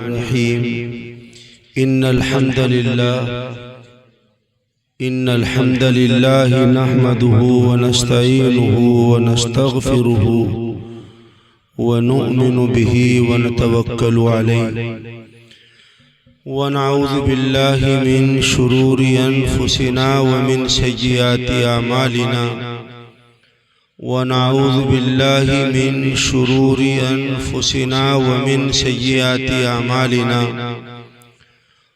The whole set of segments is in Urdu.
الرحيم إن الحمد لله نحمده ونستعينه ونستغفره ونؤمن به ونتوكل عليه ونعوذ بالله من شرور أنفسنا ومن سيئات أعمالنا ونعوذ بالله من شرور أنفسنا ومن سيئات أعمالنا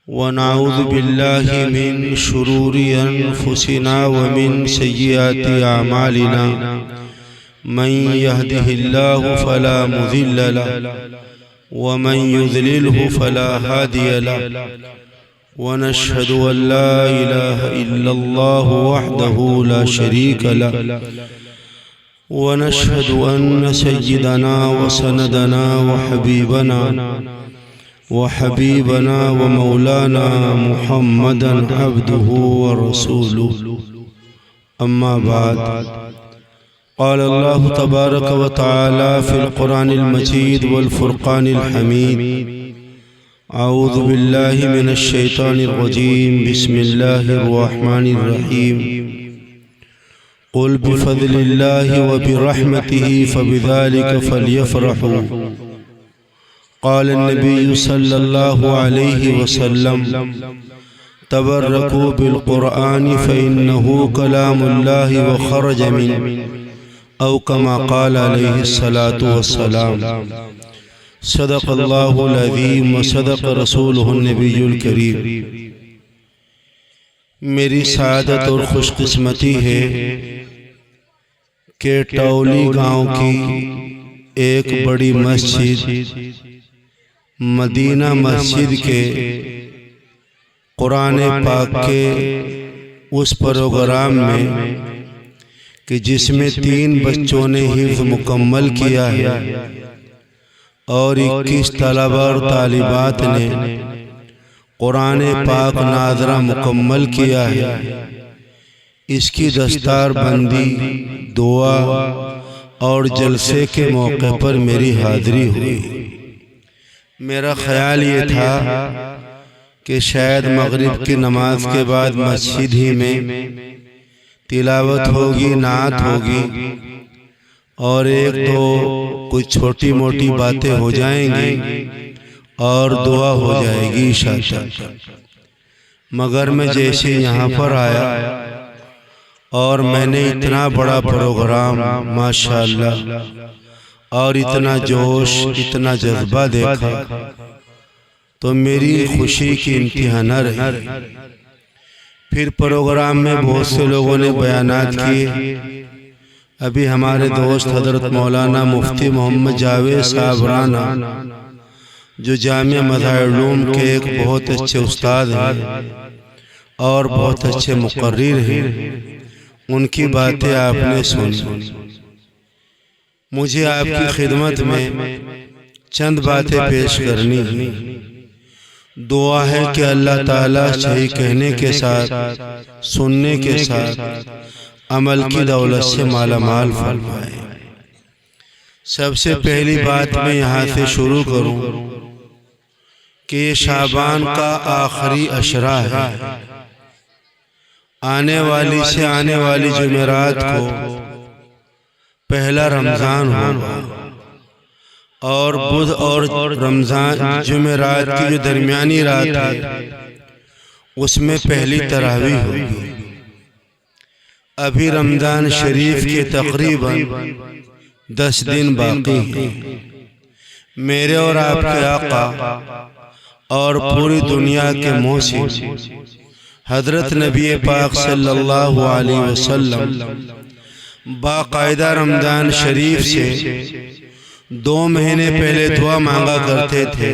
ونعوذ بالله من شرور أنفسنا ومن سيئات أعمالنا من يهده الله فلا مضل له ومن يضلله فلا هادي له ونشهد أن لا إله إلا الله وحده لا شريك له ونشهد أن سيدنا وسندنا وحبيبنا ومولانا محمدا عبده ورسوله أما بعد قال الله تبارك وتعالى في القرآن المجيد والفرقان الحميد أعوذ بالله من الشيطان الرجيم بسم الله الرحمن الرحيم قل بفضل الله وبرحمته فبذلك فليفرحوا قال النبي صلى الله عليه وسلم تبركوا بالقرآن فإنه كلام الله وخرج منه أو كما قال عليه الصلاة والسلام صدق الله العظيم وصدق رسوله النبي الكريم۔ میری سعادت اور خوش قسمتی ہے کہ ٹولی گاؤں کی ایک بڑی مسجد مدینہ مسجد کے قرآن پاک کے اس پروگرام میں کہ جس میں 3 بچوں نے حفظ مکمل کیا ہے اور 21 طلبہ اور طالبات نے قرآن پاک ناظرہ مکمل کیا ہے، اس کی دستار بندی، دعا اور جلسے کے موقع پر میری حاضری ہوئی۔ میرا خیال یہ تھا کہ شاید مغرب کی نماز کے بعد مسجد ہی میں تلاوت ہوگی، نعت ہوگی اور ایک دو کچھ چھوٹی موٹی باتیں ہو جائیں گی اور دعا ہو جائے گی انشاءاللہ۔ مگر میں جیسے یہاں پر آیا اور میں نے اتنا بڑا پروگرام ماشاءاللہ اور اتنا جوش، اتنا جذبہ دیکھا تو میری خوشی کی انتہا نہ رہی۔ پھر پروگرام میں بہت سے لوگوں نے بیانات کیے۔ ابھی ہمارے دوست حضرت مولانا مفتی محمد جاوید صاحب رانا جو جامعہ مظاہر العلوم کے ایک بہت اچھے استاد ہیں اور بہت اچھے مقرر ہیں، ان کی باتیں آپ نے سنی۔ مجھے آپ کی خدمت میں چند باتیں پیش کرنی ہیں۔ دعا ہے کہ اللہ تعالیٰ صحیح کہنے کے ساتھ، سننے کے ساتھ عمل کی دولت سے مالا مال فرمائے۔ سب سے پہلی بات میں یہاں سے شروع کروں کہ یہ شعبان کا آخری عشرہ ہے۔ آنے والی جمعرات کو پہلا رمضان ہوگا اور بدھ اور رمضان جمعرات کی جو درمیانی رات ہے اس میں پہلی تراویح ہوگی۔ ابھی رمضان شریف کے تقریباً 10 دن باقی ہیں۔ میرے اور آپ کے آقا اور پوری دنیا کے محسن حضرت نبی پاک صلی اللہ علیہ وسلم باقاعدہ رمضان شریف سے 2 مہینے پہلے دعا مانگا کرتے تھے،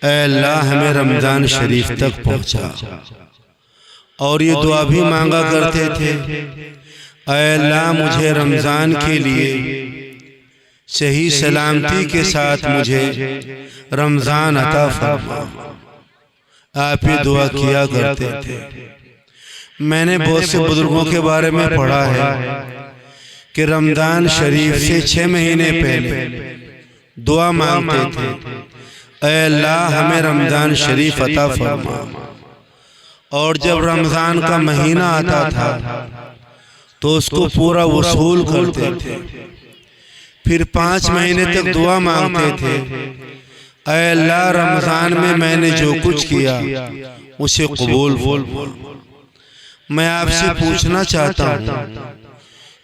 اے اللہ ہمیں رمضان شریف تک پہنچا۔ اور یہ دعا بھی مانگا کرتے تھے، اے اللہ مجھے رمضان کے لیے صحیح سلامتی کے ساتھ مجھے رمضان عطا فرما۔ آپ یہ دعا کیا کرتے تھے۔ میں نے بہت سے بزرگوں کے بارے میں پڑھا ہے کہ رمضان شریف سے 6 مہینے پہلے دعا مانگتے تھے، اے اللہ ہمیں رمضان شریف عطا فرما۔ اور جب رمضان کا مہینہ آتا تھا تو اس کو پورا وصول کرتے تھے، پھر 5 مہینے تک دعا مانگتے تھے، اے اللہ رمضان میں میں نے جو کچھ کیا اسے قبول فرما۔ میں آپ سے پوچھنا چاہتا ہوں،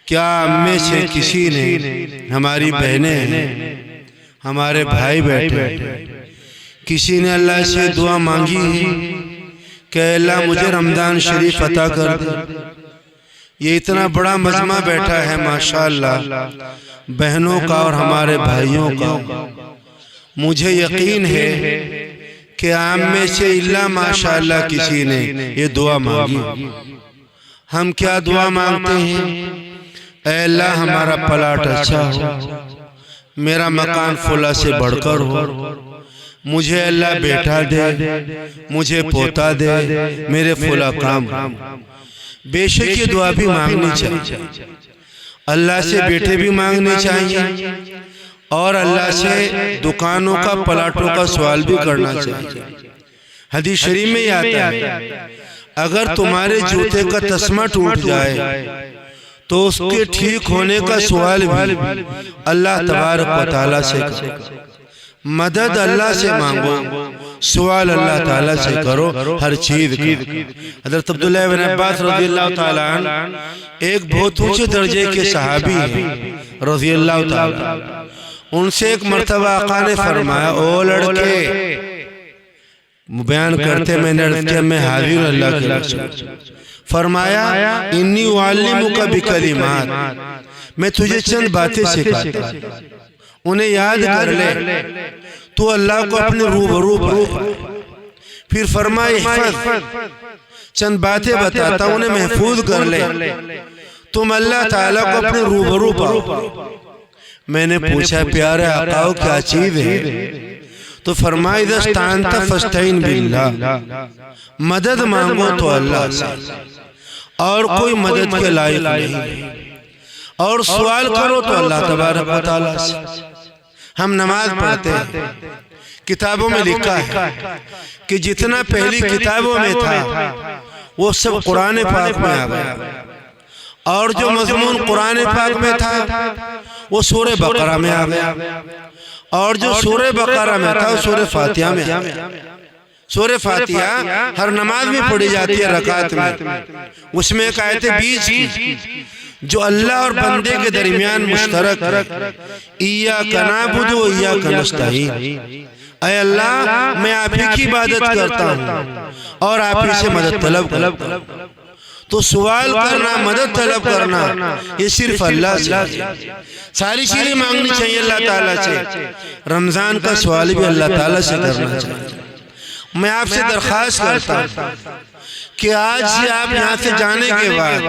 کیا ہم میں سے کسی نے، ہماری بہنیں ہیں، ہمارے بھائی بیٹھے، کسی نے اللہ سے دعا مانگی ہے کہ اے اللہ مجھے رمضان شریف عطا کر دے؟ یہ اتنا بڑا مجمع بیٹھا ہے ماشاءاللہ بہنوں کا اور ہمارے بھائیوں کا، مجھے یقین ہے کہ ہم میں سے اللہ ماشاءاللہ کسی نے یہ دعا مانگی۔ ہم کیا دعا مانگتے ہیں؟ اے اللہ ہمارا پلاٹ اچھا ہو، میرا مکان فلاں سے بڑھ کر ہو، مجھے اللہ بیٹا دے، مجھے پوتا دے، میرے فلاں کام ہو۔ بے شک یہ دعا بھی مانگنی چاہیے، اللہ سے بیٹے بھی مانگنے چاہیے اور اللہ سے دکانوں کا پلاٹوں کا سوال بھی کرنا چاہیے۔ حدیث شریف میں یہ آتا ہے اگر تمہارے جوتے کا تسمہ ٹوٹ جائے تو اس کے ٹھیک ہونے کا سوال بھی اللہ تبارک و تعالیٰ سے کرو۔ مدد اللہ سے مانگو، سوال اللہ تعالیٰ سے کرو ہر چیز کا۔ حضرت عبداللہ بن عباس رضی اللہ تعالیٰ عنہ ایک بہت اونچے درجے کے صحابی ہیں رضی اللہ تعالیٰ، ان سے ایک مرتبہ آقا نے فرمایا، او لڑکے، بیان کرتے میں نے عرض کیا میں حاضر اللہ کے رسول، فرمایا انی اعلمک بکلمات، میں تجھے چند باتیں سکھاتا ہوں، انہیں یاد کر لے، تو اللہ کو اپنے روبرو پائے۔ پھر فرمائے احفظ، چند باتیں بتاتا ہوں انہیں محفوظ کر لے، تم اللہ تعالیٰ کو اپنے روبرو پاؤ۔ میں نے پوچھا پیارے آقا کیا چیز ہے؟ تو فرمائے اذا استعنت فاستعن باللہ، مدد مانگو تو اللہ سے، اور کوئی مدد کے لائق نہیں، اور سوال کرو تو اللہ تبارک و تعالیٰ سے۔ ہم نماز پڑھتے ہیں، کتابوں میں لکھا ہے کہ جتنا پہلی کتابوں میں تھا وہ سب قرآن پاک میں آ گیا، اور جو مضمون قرآن پاک میں تھا وہ سورہ بقرہ میں آ گیا، اور جو سورہ بقرہ میں تھا وہ سورہ فاتحہ میں آ گیا۔ سورہ فاتحہ ہر نماز میں پڑھی جاتی ہے رکعت میں، اس میں ایک آیت بیچ کی جو اللہ اور بندے کے درمیان مشترک ہے، ایاک نعبد و ایاک نستعین، اے اللہ میں آپ ہی کی عبادت کرتا ہوں اور آپ ہی سے مدد طلب کرتا ہوں۔ تو سوال کرنا، مدد طلب کرنا یہ صرف اللہ سے، ساری چیزیں مانگنی چاہیے اللہ تعالیٰ سے، رمضان کا سوال بھی اللہ تعالیٰ سے کرنا چاہیے۔ میں آپ سے درخواست کرتا ہوں کہ آج سے آپ یہاں سے جانے کے بعد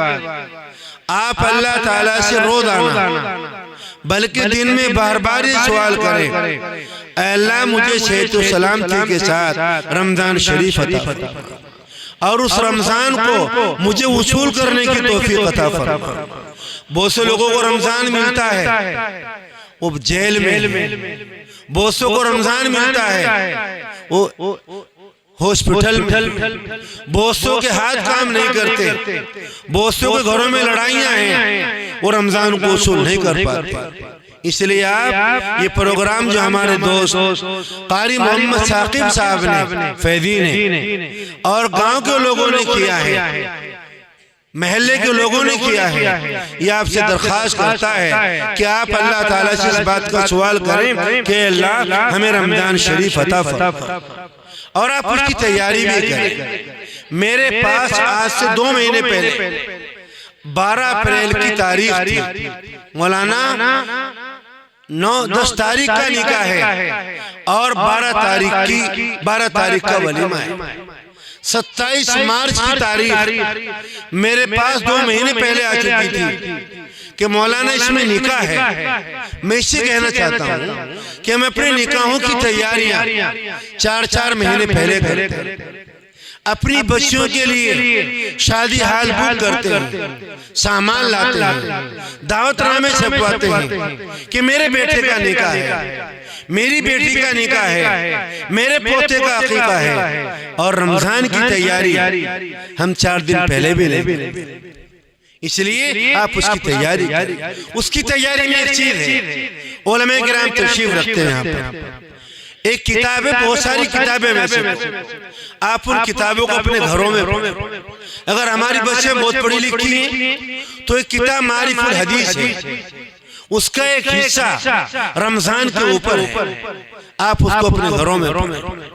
آپ اللہ تعالیٰ سے روز آنا، بلکہ دن میں بار بار یہ سوال کریں، اے اللہ مجھے صحت و سلامتی کے ساتھ رمضان شریف عطا فرما، اور اس رمضان کو مجھے وصول کرنے کی توفیق عطا فرما۔ بہت سے لوگوں کو رمضان ملتا ہے وہ جیل میں، بہت سے کو رمضان ملتا ہے وہ ہاسپٹل میں، بہت سے کے ہاتھ کام نہیں کرتے، بہت سے کے گھروں میں لڑائیاں ہیں، وہ رمضان کو وصول نہیں کر پاتے۔ اس لیے آپ یہ پروگرام جو ہمارے دوست قاری محمد ثاقب صاحب نے، فیضی نے، اور گاؤں کے لوگوں نے کیا ہے، محلے کے لوگوں نے کیا ہے، یہ آپ سے درخواست کرتا ہے کہ آپ اللہ تعالیٰ سے اس بات کا سوال کریں کہ اللہ ہمیں رمضان شریف عطا فرما، اور آپ اس کی تیاری بھی کریں۔ میرے پاس آج سے 2 مہینے پہلے 12 اپریل کی تاریخ تھی، مولانا 10 تاریخ کا نکاح ہے اور 12 تاریخ کا ولیمہ ہے، 27 مارچ کی تاریخ میرے پاس 2 مہینے پہلے آ چکی تھی کہ مولانا اس میں نکاح ہے۔ میں اس سے کہنا چاہتا ہوں کہ ہم اپنے نکاحوں کی تیاریاں 4 مہینے پہلے کرتے ہیں۔ اپنی بچیوں کے لیے شادی ہال بک کرتے ہیں، سامان لاتے ہیں، دعوت نامے چھپواتے ہیں کہ میرے بیٹے کا نکاح ہے، میری بیٹی کا نکاح ہے، میرے پوتے کا عقیقہ ہے، اور رمضان کی تیاری ہم 4 دن پہلے بھی لیں۔ اس لیے آپ اس کی تیاری میں ایک چیز ہے، علماء کرام تشریف رکھتے ہیں یہاں پر، ایک کتاب ہے، بہت ساری کتابیں میں سے آپ ان کتابوں کو اپنے گھروں میں پڑھیں۔ اگر ہماری بچے بہت پڑھی لکھی ہیں تو ایک کتاب معارف الحدیث ہے، اس کا ایک حصہ رمضان کے اوپر ہے، آپ اس کو اپنے گھروں میں پڑھیں۔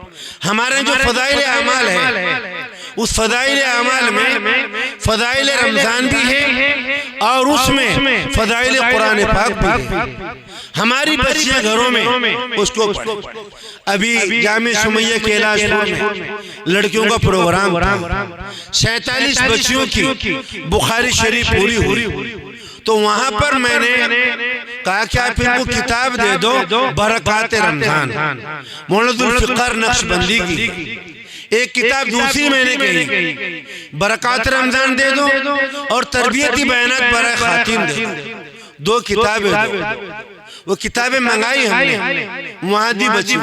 ہمارے جو فضائل اعمال ہیں، اس فضائل اعمال میں فضائل رمضان بھی ہے اور اس میں فضائل قرآن پاک بھی ہے۔ ہماری بچیاں گھروں میں اس کو پڑھیں۔ ابھی جامع سمیہ کے علاج میں لڑکیوں کا پروگرام تھا، 47 بچیوں کی بخاری شریف پوری ہوئی، تو وہاں پر میں نے کہا کہ آپ ان کو کتاب دے دو برکات رمضان، مولانا الفقار نقشبندی کی۔ ایک کتاب دوسری میں نے کہی برکات رمضان دے دو اور تربیتی بیانات برائے خواتین دے دو، 2 کتابیں دو۔ وہ کتابیں منگائی ہم نے، وہاں دی بچی،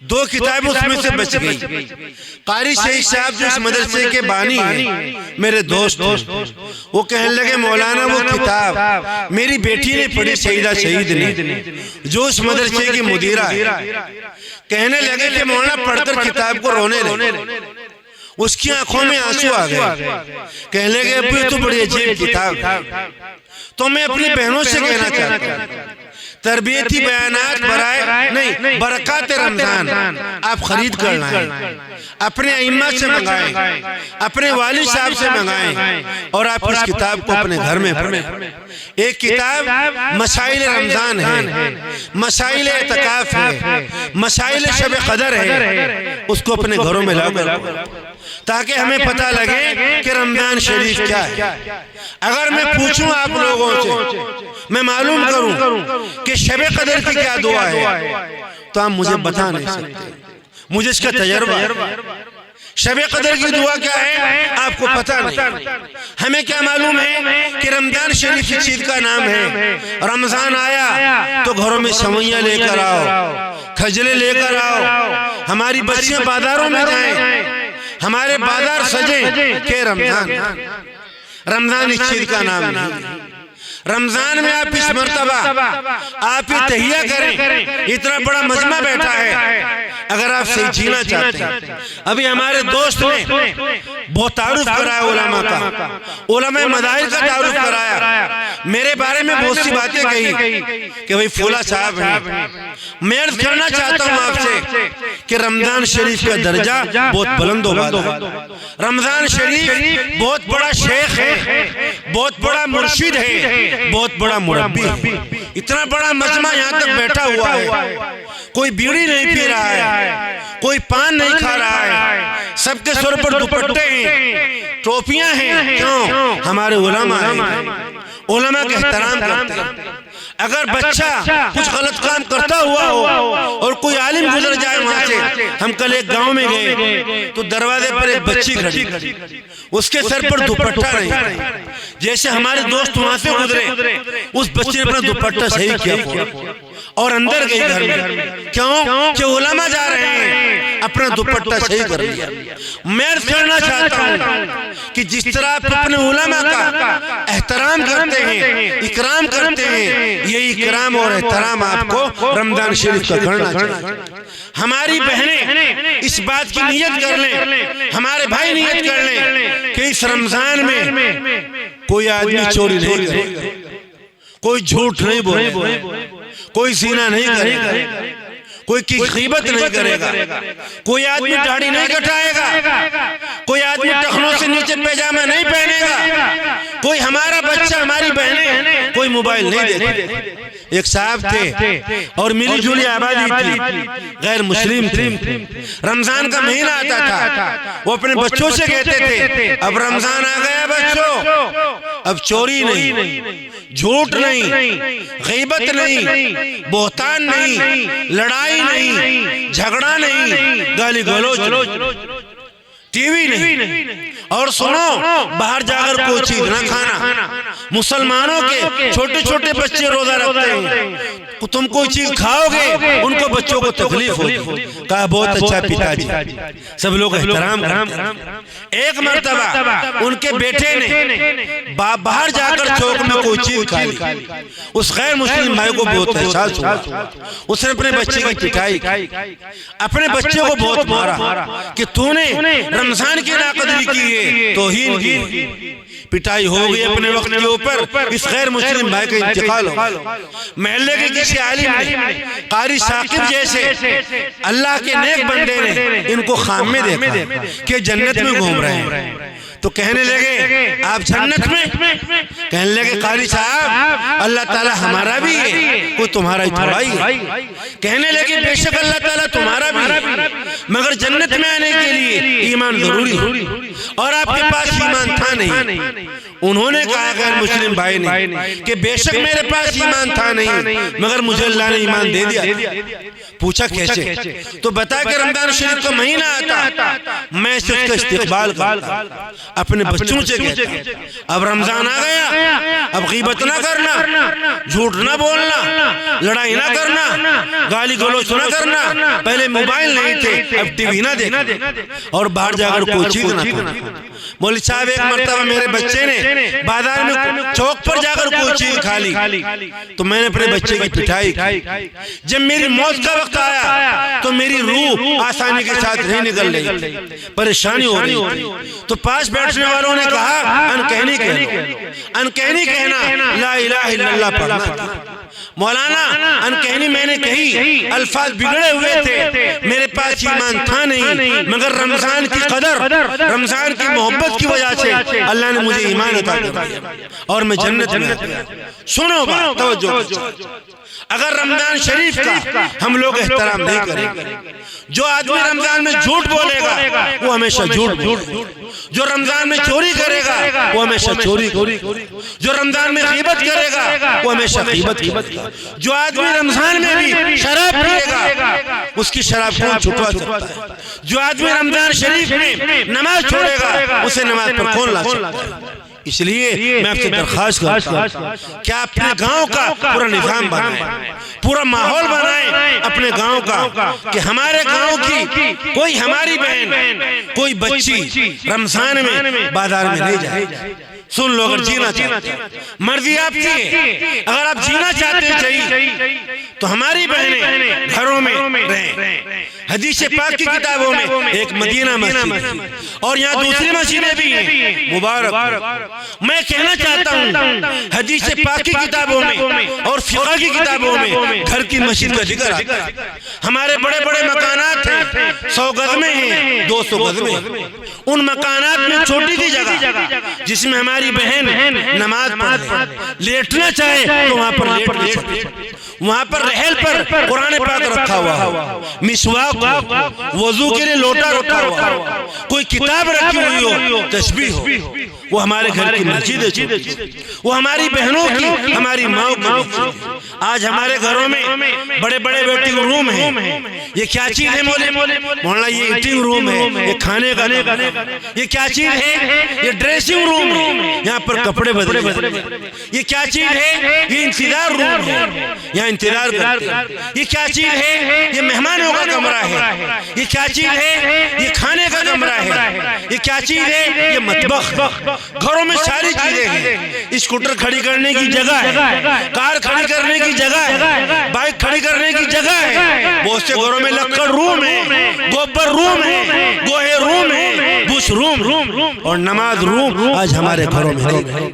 2 کتابیں اس میں سے بچ گئی۔ قاری شہید صاحب جو اس مدرسے کے بانی ہیں، میرے دوست ہیں، وہ کہنے لگے مولانا وہ کتاب میری بیٹی نے پڑھی، سیدہ شہید نے، جو اس مدرسے کی مدیرہ ہے، کہنے لگے کہ مولانا پڑھ کر کتاب کو رونے لگے، اس کی آنکھوں میں آنسو آ گئے، کہنے لگے ابھی تو بڑی عجیب کتاب ہے۔ تو میں اپنی بہنوں سے کہنا چاہتا ہوں، تربیتی بیانات برائے برکات رمضان آپ خرید کر لائیں، اپنے ائمہ سے منگائیں، اپنے والد صاحب سے منگائیں، اور آپ اس کتاب کو اپنے گھر میں پڑھیں۔ ایک کتاب مسائل رمضان ہے، مسائل اعتکاف ہے، مسائل شب قدر ہے، اس کو اپنے گھروں میں لا کر تاکہ ہمیں پتہ لگے کہ رمضان شریف کیا ہے۔ اگر میں پوچھوں آپ لوگوں سے، میں معلوم کروں کہ شب قدر کی کیا دعا ہے، تو آپ مجھے بتا نہیں سکتے، مجھے اس کا تجربہ ہے۔ شب قدر کی دعا کیا ہے آپ کو پتہ نہیں، ہمیں کیا معلوم ہے کہ رمضان شریف کی چیز کا نام ہے۔ رمضان آیا تو گھروں میں سوئیاں لے کر آؤ، کھجلے لے کر آؤ، ہماری بچیاں بازاروں میں جائیں، ہمارے بازار سجیں کہ رمضان اس چیز کا نام نہیں۔ رمضان میں آپ اس مرتبہ آپ یہ تہیہ کریں، اتنا بڑا مجمع بیٹھا ہے، اگر آپ صحیح جینا چاہتے ہیں۔ ابھی ہمارے دوست نے بہت تعارف کرایا علماء کا، علماء مذاہب کا تعارف کرایا، میرے بارے میں بہت سی باتیں کہی کہ بھئی فولا صاحب ہیں۔ میں عرض کرنا چاہتا ہوں آپ سے کہ رمضان شریف کا درجہ بہت بلند و بالا ہے۔ رمضان شریف بہت بڑا شیخ ہے، بہت بڑا مرشد ہے، بہت بڑا مربی ہے۔ اتنا بڑا مجمع یہاں تک بیٹھا ہوا ہے، کوئی بیڑی نہیں پی رہا ہے، کوئی پان نہیں کھا رہا ہے، سب کے سر پر دوپٹے ہیں، ٹوپیاں ہیں، کیوں؟ ہمارے علماء ہیں، علماء کا احترام کرتے ہیں۔ اگر بچہ کچھ غلط کام کرتا ہوا ہو اور کوئی عالم گزر جائے وہاں سے، ہم کل ایک گاؤں میں گئے تو دروازے پر ایک بچی کھڑی، اس کے سر پر دوپٹہ نہیں، جیسے ہمارے دوست وہاں سے گزرے، اس بچے نے اپنا دوپٹہ صحیح کیا اور اندر گئی گھر میں، کیوں؟ کہ علماء جا رہے ہیں، اپنا دوپٹہ صحیح کر لیا۔ میں عرض کرنا چاہتا ہوں کہ جس طرح آپ اپنے علماء کا احترام کرتے ہیں، اکرام کرتے ہیں، یہی اکرام اور احترام آپ کو رمضان شریف کا کرنا چاہیے۔ ہماری بہنیں اس بات کی نیت کر لیں، ہمارے بھائی نیت کر لیں کہ اس رمضان میں کوئی آدمی چوری نہیں کرے گا، کوئی جھوٹ نہیں بولے گا، کوئی زنا نہیں کرے گا، کوئی غیبت نہیں کرے گا، کوئی آدمی داڑھی نہیں کٹائے گا، کوئی آدمی ٹخنوں سے نیچے پیجامہ نہیں پہنے گا، کوئی ہمارا بچہ ہماری بہنیں کوئی موبائل نہیں دیکھے۔ ایک صاحب تھے اور ملی جولی آبادی تھی، غیر مسلم تھے، رمضان کا مہینہ آتا تھا، وہ اپنے بچوں سے کہتے تھے اب رمضان آ گیا بچوں، اب چوری نہیں، جھوٹ نہیں، غیبت نہیں، بہتان نہیں، لڑائی نہیں، جھگڑا نہیں، گالی گلوچ نہیں۔ ٹی وی نہیں، اور سنو باہر جا کر کوئی چیز نہ کھانا۔ مسلمانوں کے چھوٹے چھوٹے بچے روزہ رکھتے ہیں، تم کوئی چیز کھاؤ گے ان کو بچوں کو تکلیف ہوگی۔ کہا بہت اچھا پتا جی، سب لوگ احترام کرتے ہیں۔ ایک مرتبہ ان کے بیٹے نے باہر جا کر چوک میں کوئی چیز کھا لی، اس غیر مسلم بھائی کو بہت احساس ہوا، اس نے اپنے بچے کی پٹائی کی، اپنے بچے کو بہت مارا کہ تو نے رمضان کی ناقدری کی ہے، توہین کی۔ پٹائی ہو گئی اپنے وقت کے اوپر، اس غیر مسلم بھائی کا انتقال ہو۔ محلے کے کسی عالم نے، قاری ثاقب جیسے اللہ کے نیک بندے نے ان کو خام میں دیکھا کہ جنت میں گھوم رہے ہیں، تو کہنے لگے آپ جنت میں؟ کہنے لگے قاری صاحب اللہ تعالیٰ ہمارا بھی ہے، کوئی تمہارا ہی تھوڑا ہی ہے۔ کہنے لگے بے شک اللہ تعالیٰ تمہارا بھی ہے، مگر جنت میں آنے کے لیے ایمان ضروری ہے، اور آپ کے پاس ایمان تھا نہیں۔ انہوں نے کہا غیر مسلم بھائی نے کہ بے شک میرے پاس ایمان تھا نہیں، مگر مجھے اللہ نے ایمان دے دیا۔ پوچھا کیسے؟ تو بتا کہ رمضان شریف کا مہینہ آتا میں اس کا استقبال کرتا، اپنے بچوں سے کہتا اب رمضان آ گیا، اب غیبت نہ کرنا، جھوٹ نہ بولنا، لڑائی نہ کرنا، گالی گلوچ نہ کرنا۔ پہلے موبائل نہیں تھے، اب ٹی وی نہ دیکھنا، اور باہر جا کر کوئی چیز نہ کرنا۔ مولوی صاحب ایک مرتبہ میرے بچے نے بازار میں چوک پر جا کر کوئی چیز کھا لی، تو میں نے اپنے بچے کی پٹائی کی۔ جب میری موت کا وقت آیا تو میری روح آسانی کے ساتھ نہیں نکل رہی، پریشانی ہو رہی تھی، تو پاس بیٹھنے والوں نے کہا انکہنی کہنا، انکہنی کہنا لا الہ الا اللہ پڑھنا تھا۔ مولانا انکہنی میں نے کہی، الفاظ بگڑے ہوئے تھے، میرے پاس ایمان تھا نہیں، مگر رمضان کی قدر، رمضان کی محبت کی وجہ سے اللہ نے مجھے ایمان عطا کر دیا اور میں جنت میں گیا۔ سنو بات توجہ، اگر رمضان شریف کا ہم لوگ احترام نہیں کریں، جو آدمی رمضان میں جھوٹ بولے گا وہ ہمیشہ جھوٹ بولے گا، جو رمضان میں چوری کرے گا وہ ہمیشہ چوری کرے گا، جو رمضان میں غیبت کرے گا وہ ہمیشہ غیبت کرے گا، جو آدمی رمضان میں بھی شراب پیے گا اس کی شراب کون چھٹوا سکتا ہے، جو آدمی رمضان شریف میں نماز چھوڑے گا اسے نماز پر کون لا سکتا ہے۔ اس لیے میں آپ سے درخواست کرتا ہوں کہ آپ اپنے گاؤں کا پورا نظام بنائیں، پورا ماحول بنائیں اپنے گاؤں کا، کہ ہمارے گاؤں کی کوئی ہماری بہن، کوئی بچی رمضان میں بازار میں نہیں جائے۔ سن لو، اگر جینا چاہتے ہیں مرضی آپ کی ہے، اگر آپ جینا چاہتے ہیں صحیح تو ہماری بہنیں گھروں میں رہیں۔ حدیث پاک کی کتابوں میں ایک مدینہ مسجد اور یہاں دوسری مسجدیں بھی ہیں، مبارک۔ میں کہنا چاہتا ہوں حدیث پاک کی کتابوں میں اور فقہ کی کتابوں میں گھر کی مسجد کا ذکر آتا ہے۔ ہمارے بڑے بڑے مکانات ہیں، 100 گز میں ہیں، 200 گز میں ہیں، ان مکانات میں چھوٹی سی جگہ جس میں ہماری بہن نماز پڑھے، لیٹنا چاہے تو وہاں پر لیٹ سکتے، وہاں پر رحل پر قرآن پاک رکھا ہوا، مسواک وضو کے لیے لوٹا رکھا ہوا، کوئی کتاب رکھی ہوئی ہو، تسبیح ہو۔ وہ ہمارے گھر کی مسجد ہے، وہ ہماری بہنوں کی، ہماری ماں کی۔ آج ہمارے گھروں میں بڑے بڑے ویٹنگ روم ہیں، یہ کیا چیز ہے مولانا؟ یہ ایٹنگ روم ہے، یہ کھانے کا، یہ کیا چیز ہے؟ یہ ڈریسنگ روم ہے، یہاں پر کپڑے بدلے۔ یہ کیا چیز ہے؟ یہ انتظار روم ہے، یہاں انتظار کرتے ہیں۔ یہ کیا چیز ہے؟ یہ مہمانوں کا کمرہ ہے۔ یہ کیا چیز ہے؟ یہ کھانے کا کمرہ ہے۔ یہ کیا چیز ہے؟ یہ مطبخ۔ گھروں میں ساری چیزیں ہیں، اسکوٹر کھڑی کرنے کی جگہ ہے، کار کھڑی کرنے کی جگہ ہے، بائک کھڑی کرنے کی جگہ ہے۔ بہت سے گھروں میں لکڑ روم ہے، گوبر روم ہے، گوہے روم ہے، بش روم اور نماز روم آج ہمارے گھروں میں ہے۔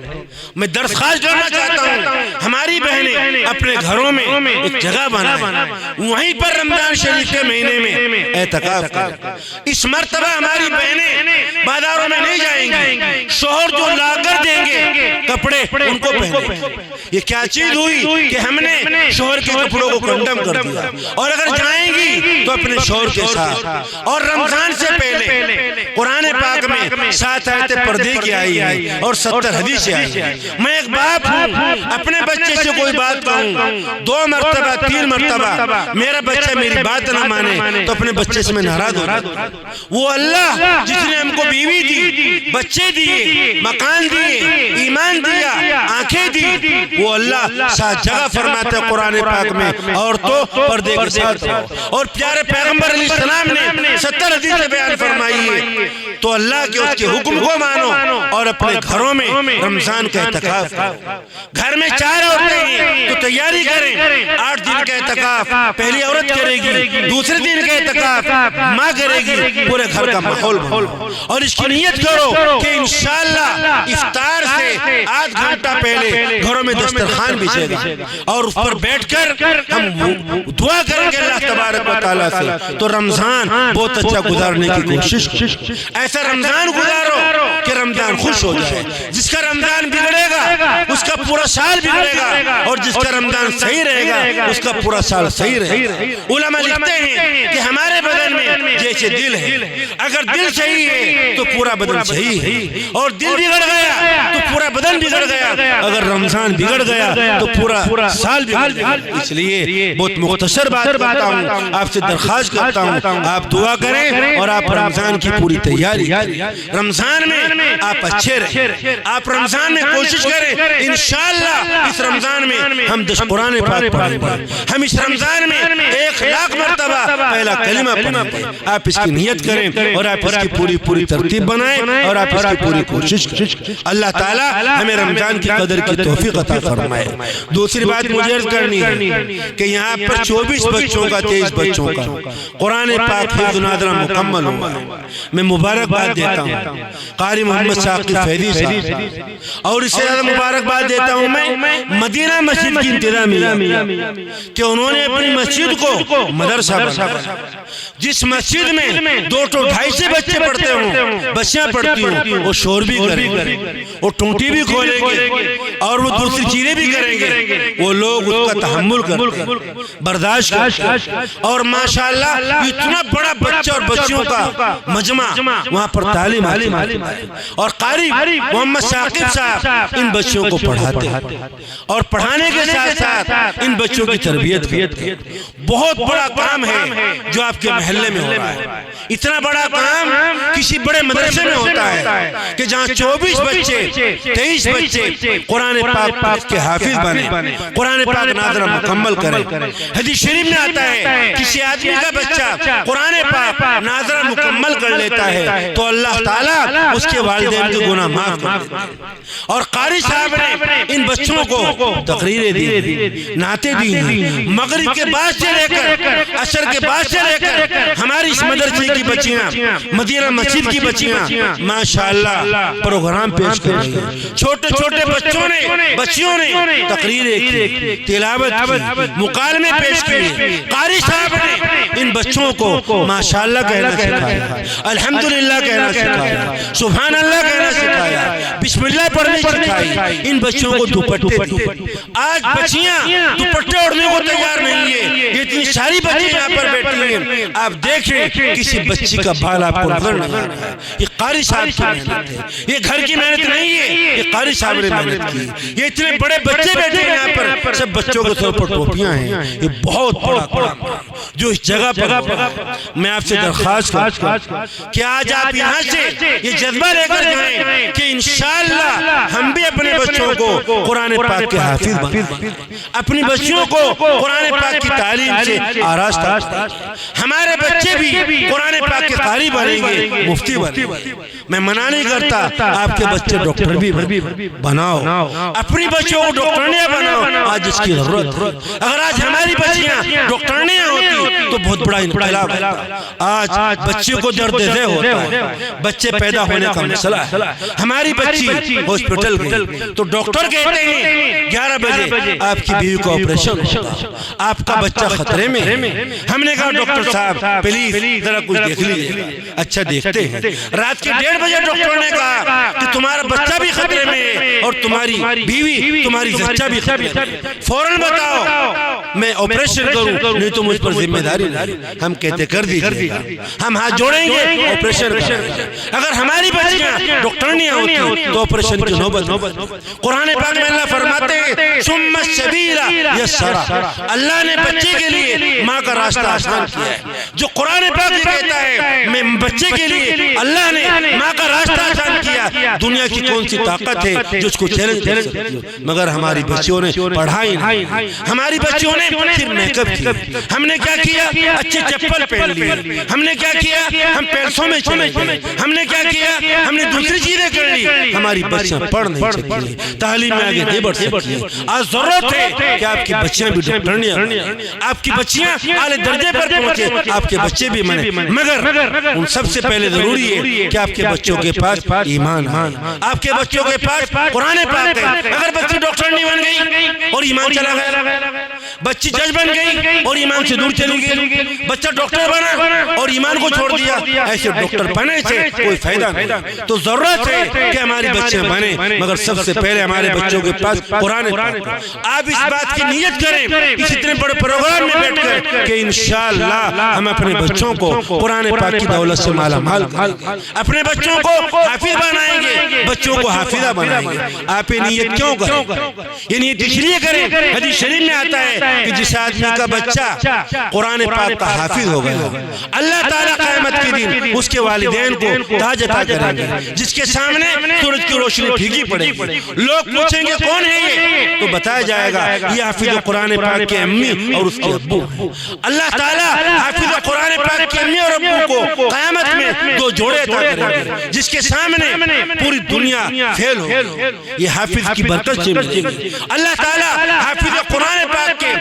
میں درخواست کرنا چاہتا ہوں ہماری بہنیں اپنے گھروں میں ایک جگہ بنائیں، وہیں پر رمضان شریف کے مہینے میں اعتکاف کریں۔ اس مرتبہ ہماری بہنیں بازاروں میں نہیں جائیں گی، شوہر جو لا کر دیں گے کپڑے ان کو پہنیں۔ یہ کیا چیز ہوئی کہ ہم نے شوہر کے کپڑوں کو کنڈم کر دیا، اور اگر جائیں گی تو اپنے شوہر کے ساتھ۔ اور رمضان سے پہلے قرآن پاک میں 7 آیتیں پردے کی آئی ہیں اور 70 حدیثیں آئی ہیں۔ میں ایک باپ ہوں، اپنے بچے سے کوئی بات کہوں 2 مرتبہ 3 مرتبہ میرا بچہ میری بات نہ مانے تو اپنے بچے سے میں ناراض ہو جاتا ہوں۔ وہ اللہ جس نے ہم کو بیوی دی، بچے دیے، مکان دیے، ایمان دیا، آنکھیں دی، وہ اللہ 7 جگہ فرماتا ہے قرآن پاک میں عورتوں پردے کے ساتھ رہو، اور پیارے پیغمبر علیہ السلام نے 70 حدیث بیان فرمائی ہے۔ تو اللہ کے اس کے حکم کو مانو اور اپنے گھروں میں رمضان کا اعتکاف کرو۔ گھر میں 4 عورتیں ہیں تو تیاری کریں، 8 دن کا اعتکاف پہلی عورت کرے گی، دوسرے دن کا اعتکاف ماں کرے گی، پورے گھر کا ماحول بناؤ اور اس کی نیت کرو کہ انشاءاللہ افطار سے آدھ گھنٹہ پہلے گھروں میں دسترخوان بچھے گا اور اس پر بیٹھ کر ہم دعا کریں گے اللہ تبارک و تعالیٰ سے، تو رمضان بہت اچھا گزارنے کی کوشش کریں۔ ایسا رمضان گزارو کہ رمضان خوش ہو جائے۔ جس کا رمضان بگڑے گا اس کا پورا سال بگڑے گا، اور جس کا رمضان صحیح رہے گا اس کا پورا سال صحیح رہے گا۔ علماء لکھتے ہیں کہ ہمارے بدن میں جیسے دل ہے، اگر دل صحیح ہے تو پورا بدن صحیح ہے، اور دل بگڑ گیا تو پورا بدن بگڑ گیا، اگر رمضان بگڑ گیا تو پورا سال بگڑ گیا۔ اس لیے بہت مختصر بات کرتا ہوں، آپ سے درخواست کرتا ہوں آپ دعا کریں اور آپ رمضان کی پوری تیاری کریں۔ رمضان میں آپ اچھے رہیں، آپ رمضان میں کوشش کریں انشاءاللہ اس رمضان میں ہم 10 قرآن پاک پڑھیں گے، ہم اس رمضان میں 1,00,000 مرتبہ پہلا کلمہ پڑھیں گے۔ آپ اس کی نیت کریں اور آپ اس کی پوری ترتیب بنائیں اور آپ اس کی پوری کوشش کریں۔ اللہ تعالیٰ ہمیں رمضان کی قدر کی توفیق عطا فرمائے۔ دوسری بات مجھے عرض کرنی ہے کہ یہاں پر 24 بچوں کا 23 بچوں کا قرآن پاک حفظ نادرہ مکمل ہوا ہے۔ میں مبارکباد دیتا ہوں قاری محمد ثاقب فیضی صاحب، اور اس سے زیادہ مبارکباد دیتا ہوں میں مدینہ مسجد کی انتظامیہ کہ انہوں نے اپنی مسجد کو مدرسہ بنایا۔ جس مسجد میں 2-2.5 بچے پڑھتے ہوں، بچیاں پڑھتی ہوں، وہ شور بھی کریں گے، وہ ٹونٹی بھی کھولیں گے اور وہ دوسری چیزیں بھی کریں گے، وہ لوگ اس کا تحمل کرتے ہیں، برداشت کرتے ہیں، اور ماشاءاللہ اتنا بڑا بچہ اور بچیوں کا مجمع وہاں پر تعلیم حاصل ہے، اور قاری محمد ثاقب صاحب ان بچوں کو پڑھاتے ہیں اور پڑھانے کے ساتھ ساتھ ان بچوں کی تربیت کرتے ہیں۔ بہت بڑا کام ہے جو آپ کے محلے میں ہو رہا ہے۔ اتنا بڑا کام کسی بڑے مدرسے میں ہوتا ہے کہ جہاں 24 بچے 23 بچے قرآن پاک کے حافظ بنے، قرآن پاک ناظرہ مکمل کریں۔ حدیث شریف میں آتا ہے کسی آدمی کا بچہ قرآن پاک ناظرہ مکمل کر لیتا ہے تو اللہ تعالیٰ اس کے والدین کے گناہ معاف کر دیتا ہے۔ اور قاری صاحب نے ان بچوں کو تقریریں دی، نعتیں دی ہیں، مغرب کے بعد سے لے کر عصر کے بعد سے لے کر ہماری اس مدرسے کی بچیاں، مدینہ مسجد کی بچیاں ماشاءاللہ پروگرام پیش کر رہی ہیں۔ چھوٹے چھوٹے بچیوں نے تقریریں کی، تلاوت کی، مکالمے پیش کیے۔ قاری صاحب نے ان بچوں کو ماشاءاللہ کہنا سکھایا، الحمدللہ کہنا سکھایا، سبحان اللہ کہنا سکھایا، بسم اللہ پڑھنے سکھائی۔ ان بچوں کو دوپٹے دیے۔ آج بچیاں دوپٹے اوڑھنے کو تیار نہیں ہے، یہ اتنی ساری بچیاں یہاں پر بیٹھی ہیں، آپ دیکھیں کسی بچی کا بال آپ کو نظر نہیں آ رہا ہے۔ یہ قاری صاحب کی محنت ہے، یہ گھر کی محنت نہیں ہے، یہ قاری صاحب نے محنت کی۔ یہ اتنے بڑے بچے بیٹھے ہیں یہاں پر، سب بچوں کے سر پر ٹوپیاں ہیں۔ یہ بہت بڑا کام جو اس جگہ پر میں آپ سے درخواست کرتا ہوں کہ آج آپ یہاں سے یہ جذبہ لے کر جائیں کہ انشاءاللہ ہم بھی اپنے بچوں کو قرآن پاک کے حافظ بنائیں، اپنی بچیوں کو قرآن پاک کی تعلیم سے آراستہ کریں، ہمارے بچے بھی قرآن پاک کے قاری بنیں گے، مفتی بنیں گے۔ میں منع نہیں کرتا آپ کے بچے ڈاکٹر بھی بناؤ، اپنی بچوں کو ڈاکٹرنیاں بناؤ، آج اس کی ضرورت ہے۔ اگر آج ہماری بچیاں ڈاکٹرنیاں ہوتی تو بہت بڑا انقلاب ہوتا۔ آج بچے کو درد ذہ ہوتا ہے، بچے پیدا ہونے کا مسئلہ ہے، ہماری بچی ہاسپٹل گئی تو ڈاکٹر کہتے ہیں 11 بجے آپ کی بیوی کو آپریشن ہوتا ہے، آپ کا بچہ خطرے میں۔ ہم نے کہا ڈاکٹر صاحب پلیز ذرا کچھ دیکھ لیجئے، لیجیے. اچھا دیکھتے ہیں. رات کے 1:30 بجے ڈاکٹر نے کہا کہ تمہارا بچہ بھی خطرے میں ہے اور تمہاری بیوی تمہاری زچہ بھی خطرے میں. فوراً بتاؤ میں آپریشن کروں, نہیں تو مجھ پر ذمہ داری نہیں. ہم کہتے کر دیجیے گا, ہم ہاتھ جوڑیں گے, آپریشن کریں گے. اگر ہماری بچیاں ڈاکٹرنیاں ہوتی تو آپریشن کی نوبت. قرآن پاک میں اللہ فرماتے ہیں ثم السبیل یسرا, اللہ نے بچے کے لیے ماں کا راستہ آسان کیا ہے. جو قرآن پاک یہ کہتا ہے میں بچے کے لیے اللہ نے ماں کا راستہ آسان کیا, دنیا کی کون سی طاقت ہے جو اس کو چیلنج کر سکتی ہے. مگر ہماری بچیوں نے پڑھائی نہیں, ہماری بچیوں نے پھر میک اپ کیا. ہم نے کیا کیا, اچھے چپل پہن لیے. ہم نے کیا کیا, ہم پیسوں میں چلے گئے. ہم نے کیا کیا, ہم نے دوسری چیزیں کر لی. ہماری بچیاں پڑھ نہیں سکتی, تعلیم میں آگے نہیں بڑھ سکتی. آج ضرورت ہے کہ آپ کی بچیاں بھی ڈاکٹرنیاں, آپ کی بچیاں اعلی درجے پر پہنچے, آپ کے بچے بھی بنے. مگر ان سب سے پہلے ضروری ہے کہ آپ کے بچوں کے پاس ایمان ہے, آپ کے بچوں کے پاس قرآن پاک ہے. اگر بچی ڈاکٹر نہیں بن گئی اور ایمان چلا گیا, بچی جج بن گئی اور ایمان سے دور چلی گئی, بچہ ڈاکٹر بنا اور ایمان کو چھوڑ دیا, ایسے ڈاکٹر بننے سے کوئی فائدہ نہیں. تو ضرورت ہے کہ ہماری بچیاں بنیں, مگر سب سے پہلے ہمارے بچوں کے پاس قرآن پاک. آپ اس بات کی نیت کریں اس اتنے بڑے پروگرام میں بیٹھ کر کہ انشاءاللہ ہم اپنے بچوں کو قرآن پاک کی دولت سے مالا مال کریں گے, اپنے بچوں کو حافظ بنائیں گے, بچوں کو حافظہ بنائیں گے. آپ یہ نیت کیوں کریں؟ یہ نیت اس لیے کریں, حدیث شریف میں آتا ہے کہ جس آدمی کا بچہ قرآن پاک کا حافظ ہو گیا, اللہ تعالیٰ قیامت کے دن اس کے والدین کو تاج عطا کریں گے, جس کے سامنے سورج کی روشنی بھیگی پڑے گی. لوگ پوچھیں گے کون ہے یہ, تو بتایا جائے گا یہ حافظ قرآن پاک کے امی اور اس کے ابو. اللہ تعالیٰ حافظ قرآن پاک کے امی اور ابو کو قیامت میں 2 جوڑے عطا کریں گے, جس کے سامنے پوری دنیا فیل ہو. یہ حافظ کی برکت سے ملے گی. اللہ تعالیٰ حافظ قرآن پاک کے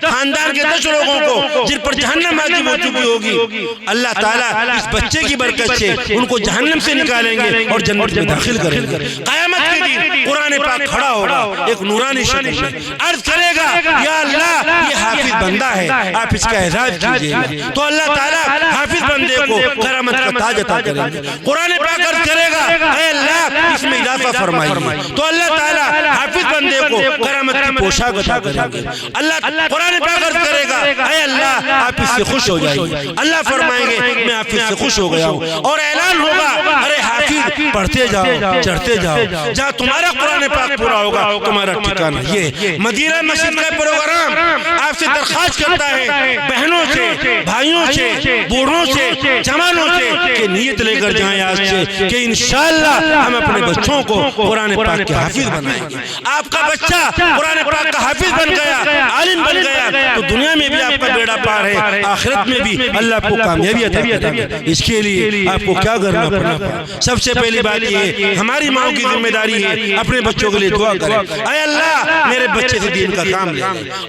خاندان کے 10 لوگوں کو جن پر جہنم واجب ہو چکی ہوگی, اللہ تعالیٰ اس بچے کی برکت سے ان کو جہنم سے نکالیں گے اور جنت میں داخل کریں گے. قیامت کے دن قرآن پاک کھڑا ہوگا ایک نورانی شکل میں, عرض کرے گا یا اللہ یہ حافظ بندہ ہے, آپ اس کا اعزاز کیجئے. تو اللہ تعالیٰ حافظ بندے کو کرامت کا تاج عطا کریں گے. قرآن پاک عرض کرے گا اے اللہ اس میں اضافہ فرمائیے, تو اللہ تعالیٰ حافظ بندے کو کرامت کی پوشاک عطا کریں گے. اللہ قرآن پاک عرض کرے گا اے اللہ آپ اس سے خوش ہو جائیے. اللہ فرمائیں گے میں حافظ سے خوش ہو گیا ہوں, اور اعلان ہوگا ارے حافظ پڑھتے جاؤ چڑھتے جاؤ, جہاں تمہارا قرآن پاک پورا ہوگا تمہارا ٹھکانہ یہ. مدینہ مسجد کا پروگرام آپ سے درخواست کرتا ہے بہنوں سے, بھائیوں سے, بوڑھوں سے, جوانوں سے کہ نیت لے کر جائیں آج سے کہ انشاءاللہ ہم اپنے بچوں کو قرآن پاک کے حافظ بنائیں گے. آپ کا بچہ قرآن پاک کا حافظ بن گیا, عالم بن گیا, تو دنیا میں بھی آپ کا بیڑا پار ہے, آخرت میں بھی اللہ آپ کو کامیابی عطا کرے گا. اس کے لیے آپ کو کیا کرنا پڑنا؟ سب سے پہلی بات یہ ہے ہماری ماں کی ذمہ داری ہے اپنے بچوں کے لیے دعا کریں. اے اللہ میرے بچے سے دین کا کام لے,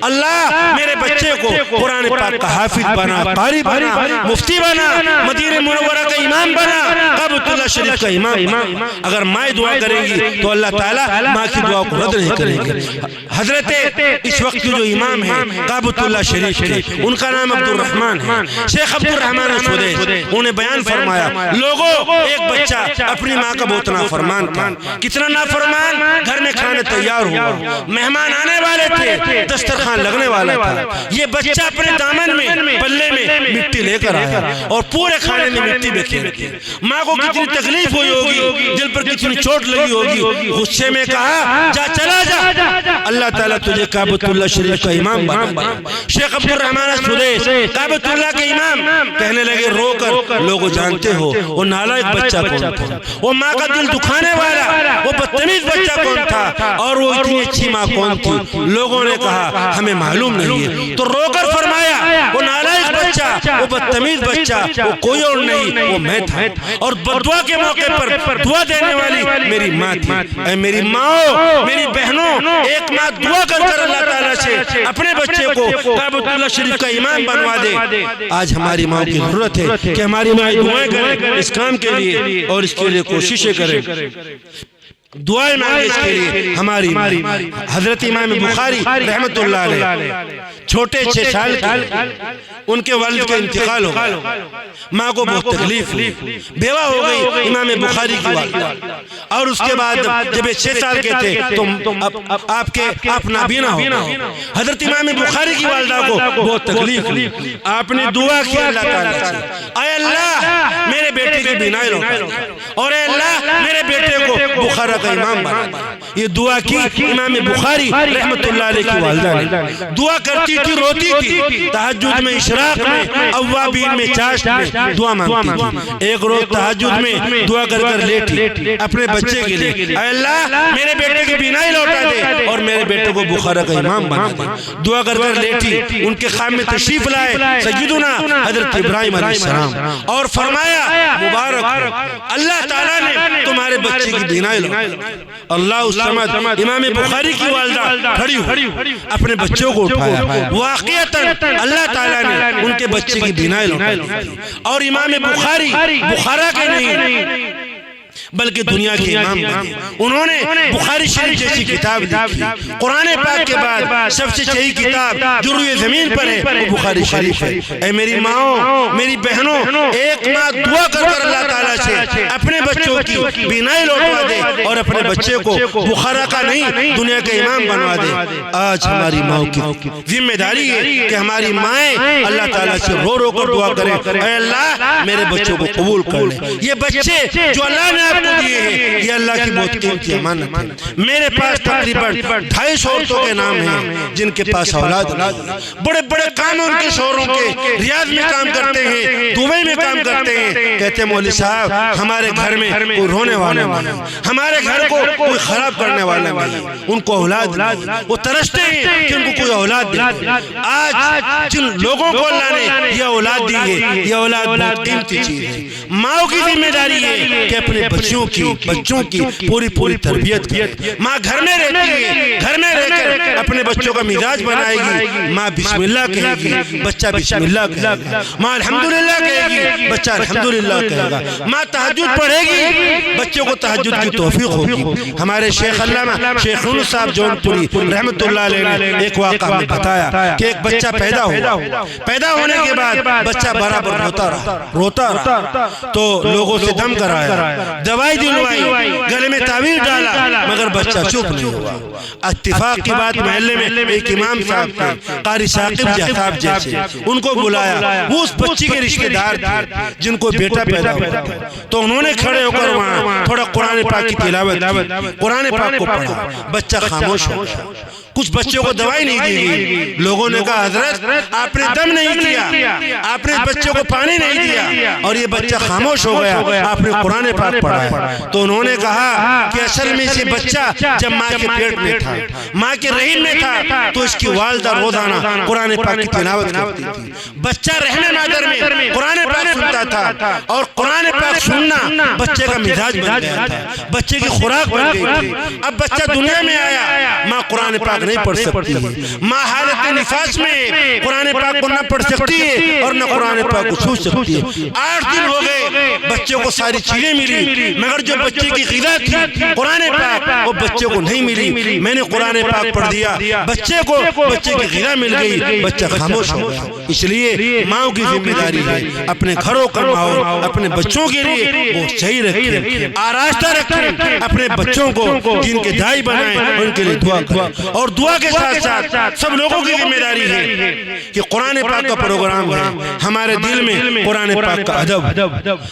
اللہ میرے بچے کو قرآن پاک کا حافظ بنا, قاری بنا, مفتی بنا, مدینہ منورہ کا امام بنا, کعبۃ اللہ شریف کا امام. اگر ماں دعا کریں گی تو اللہ تعالیٰ ماں کی دعا کو رد نہیں کریں گے. حضرت اس وقت کے جو امام ہیں کعبۃ اللہ شریف کے, ان کا نام عبد الرحمن ہے, شیخ عبد الرحمن سدیس. انہوں نے بیان فرمایا لوگوں ایک بچہ اپنی ماں کا بہت نافرمان تھا. کتنا نافرمان, گھر میں کھانے تیار ہوا, مہمان آنے والے تھے, دسترخوان لگنے والا تھا, یہ بچہ اپنے دامن میں پلے میں مٹی لے کر آیا اور پورے کھانے میں مٹی بکھیر دی. ماں کو کتنی تکلیف ہوئی ہوگی, دل پر کتنی چوٹ لگی ہوگی, غصے میں کہا جا چلا جا, اللہ تعالیٰ تجھے کعبۃ اللہ شریف کا امام بنا. شیخ عبد الرحمن سدیس کعبۃ اللہ کے امام کہنے لگے رو کر لوگوں جانتے ہو وہ نالائق بچہ کون تھا, وہ ماں کا دل دکھانے والا, وہ بدتمیز بچہ کون تھا, اور وہ اتنی اچھی ماں کون تھی. لوگوں نے کہا ہمیں معلوم نہیں ہے, تو رو کر فرمایا وہ نالائق بچہ, وہ بدتمیز بچہ, وہ کوئی اور نہیں, وہ میں تھا. اور بدعا کے موقع پر دعا دینے والی میری ماں تھی. اے میری ماں, میری بہنوں, ایک ماں دعا کر اللہ تعالیٰ سے اپنے بچے کو کعبۃ اللہ شریف کا امام بنوا دے. آج ہماری ماں کی ضرورت ہے کہ ہماری ماں دعائیں کریں اس کام کے لیے اور اس کے لیے کوششیں کریں. دعائیں مانگے اس کے لیے ہماری حضرت امام بخاری رحمت اللہ علیہ چھوٹے 6 سال کے ان کے والد کا انتقال ہو گیا، ماں کو بہت تکلیف ہوئی، بیوہ ہو گئی امام بخاری کی والدہ، اور اس کے بعد جب 6 سال کے تھے تو آپ نابینا ہو گئے۔ حضرت امام بخاری کی والدہ کو بہت تکلیف ہوئی، آپ نے دعا کی اللہ تعالیٰ سے، اے اللہ میرے بیٹے کی بینائی لوٹا دے، اور اے اللہ میرے بیٹے کو بخارا کا امام بنا دے۔ یہ دعا کی امام بخاری رحمت اللہ علیہ کی والدہ نے، دعا کرتی تھی، روتی تھی، تہجد میں، اشراق میں، اوابین میں، چاشت میں دعا مانگتی تھی۔ ایک روز تہجد میں دعا کر کر لیٹی اپنے بچے کے لیے، اے اللہ میرے بیٹے کی بینائی لوٹا دے اور میرے بیٹے کو بخارا کا امام بنا دے۔ دعا کر کر لیٹی، ان کے خواب میں تشریف لائے سیدنا حضرت ابراہیم علیہ السلام اور فرمایا مبارک اللہ تعالیٰ نے تمہارے بچے کی بینائی لوٹائی۔ اللہ الصمد، امام بخاری کی والدہ کھڑی ہوئی، اپنے بچوں کو اٹھایا، واقعتاً اللہ تعالیٰ نے ان کے بچے کی بینائی لوٹائی، اور امام بخاری بخارا کے نہیں بلکہ دنیا کے امام بنے۔ انہوں نے بخاری شریف جیسی کتاب لکھی۔ قرآن پاک کے بعد سب سے صحیح کتاب جو روئے زمین پر ہے وہ بخاری شریف ہے۔ اے میری ماں، میری بہنوں، ایک ماں دعا کر کر اللہ تعالیٰ سے اپنے بچوں کی بینائی لوٹوا دے اور اپنے بچے کو بخارا کا نہیں دنیا کا امام بنوا دے۔ آج ہماری ماں کی ذمہ داری ہے کہ ہماری مائیں اللہ تعالیٰ سے رو رو کر دعا کریں، اے اللہ میرے بچوں کو قبول کر لے۔ یہ بچے جو اللہ نے آپ کو دیے ہیں یہ اللہ کی بہت قیمتی امانت ہے۔ میرے پاس تقریباً 250 عورتوں کے نام ہیں جن کے پاس اولاد نہیں، بڑے بڑے کام ان کے شوہروں کے، ریاض میں کام کرتے ہیں، دبئی میں کام کرتے ہیں، کہتے ہیں مولوی صاحب ہمارے گھر میں کوئی رونے والا نہیں، ہمارے گھر کو کوئی خراب کرنے والا نہیں، ان کو اولاد نہیں، وہ ترستے ہیں کہ ان کو کوئی اولاد نہیں۔ آج جن لوگوں کو اللہ نے یہ اولاد دی ہے یہ اولاد بہت قیمتی چیز ہے۔ ماں کی ذمہ داری ہے کہ اپنے بچوں کی پوری تربیت کرے۔ ماں گھر میں رہتی ہے، گھر میں رہ کر اپنے بچوں کا مزاج بنائے گی، ماں بسم اللہ کہے گی، بچہ بسم اللہ کہے گا، ماں الحمدللہ کہے گی، بچہ الحمدللہ کہے گا، ماں تہجد پڑھے گی، بچوں کو تہجد کی توفیق ہوگی۔ ہمارے شیخ علامہ شیخ یونس صاحب جون پوری رحمت اللہ علیہ نے ایک واقعہ میں بتایا کہ ایک بچہ پیدا ہوا، پیدا ہونے کے بعد بچہ برابر روتا رہا تو لوگوں سے دم کرایا، دوائی دلوائی، گلے میں تعویذ ڈالا، مگر بچہ چپ نہیں ہوا۔ اتفاق کی بات محلے میں ایک امام صاحب تھے قاری ثاقب صاحب جیسے، ان کو بلایا، وہ اس بچی کے رشتہ دار تھے جن کو بیٹا پیدا ہوا تھا، تو انہوں نے کھڑے ہو کر وہاں تھوڑا قرآن پاک کی تلاوت کی، قرآن پاک کو پڑھا، بچہ خاموش ہو گیا۔ کچھ بچوں کو دوائی نہیں دی گئی، لوگوں نے کہا حضرت آپ نے دم نہیں کیا، آپ نے بچوں کو پانی نہیں دیا اور یہ بچہ خاموش ہو گیا، آپ نے قرآن پاک پڑھا ہے۔ تو انہوں نے کہا کہ اصل میں سے بچہ جب ماں کے پیٹ میں تھا، ماں کے رحم میں تھا تو اس کی والدہ روزانہ قرآن پاک کی تلاوت کرتی تھی، بچہ رحم مادر میں قرآن پاک سنتا تھا اور قرآن پاک سننا بچے کا مزاج بن گیا تھا، بچے کی خوراک بن گئی تھی۔ اب بچہ دنیا میں آیا، ماں قرآن پاک نہیں پڑھ سکتی ہے، ماں حالت نفاس میں قرآن پاک کو نہ پڑھ سکتی ہے اور نہ قرآن پاک کو چھو سکتی ہے۔ 8 دن ہو گئے، بچے کو ساری چیزیں ملی مگر جو بچے کی غذا تھی قرآن پاک وہ بچے کو نہیں ملی۔ میں نے قرآن پاک پڑھ دیا، بچے کی غذا مل گئی، بچہ خاموش ہو گیا۔ اس لیے ماں کی ذمہ داری ہے اپنے گھروں کا ماحول اپنے بچوں کے لیے وہ صحیح رکھیں، آراستہ رکھیں، اپنے بچوں کو جن کے دائی بنائیں، ان کے لیے دعا کریں، اور دعا کے ساتھ ساتھ سب لوگوں کی ذمہ داری ہے کہ قرآن پاک کا پروگرام ہے، ہمارے دل میں قرآن پاک کا ادب،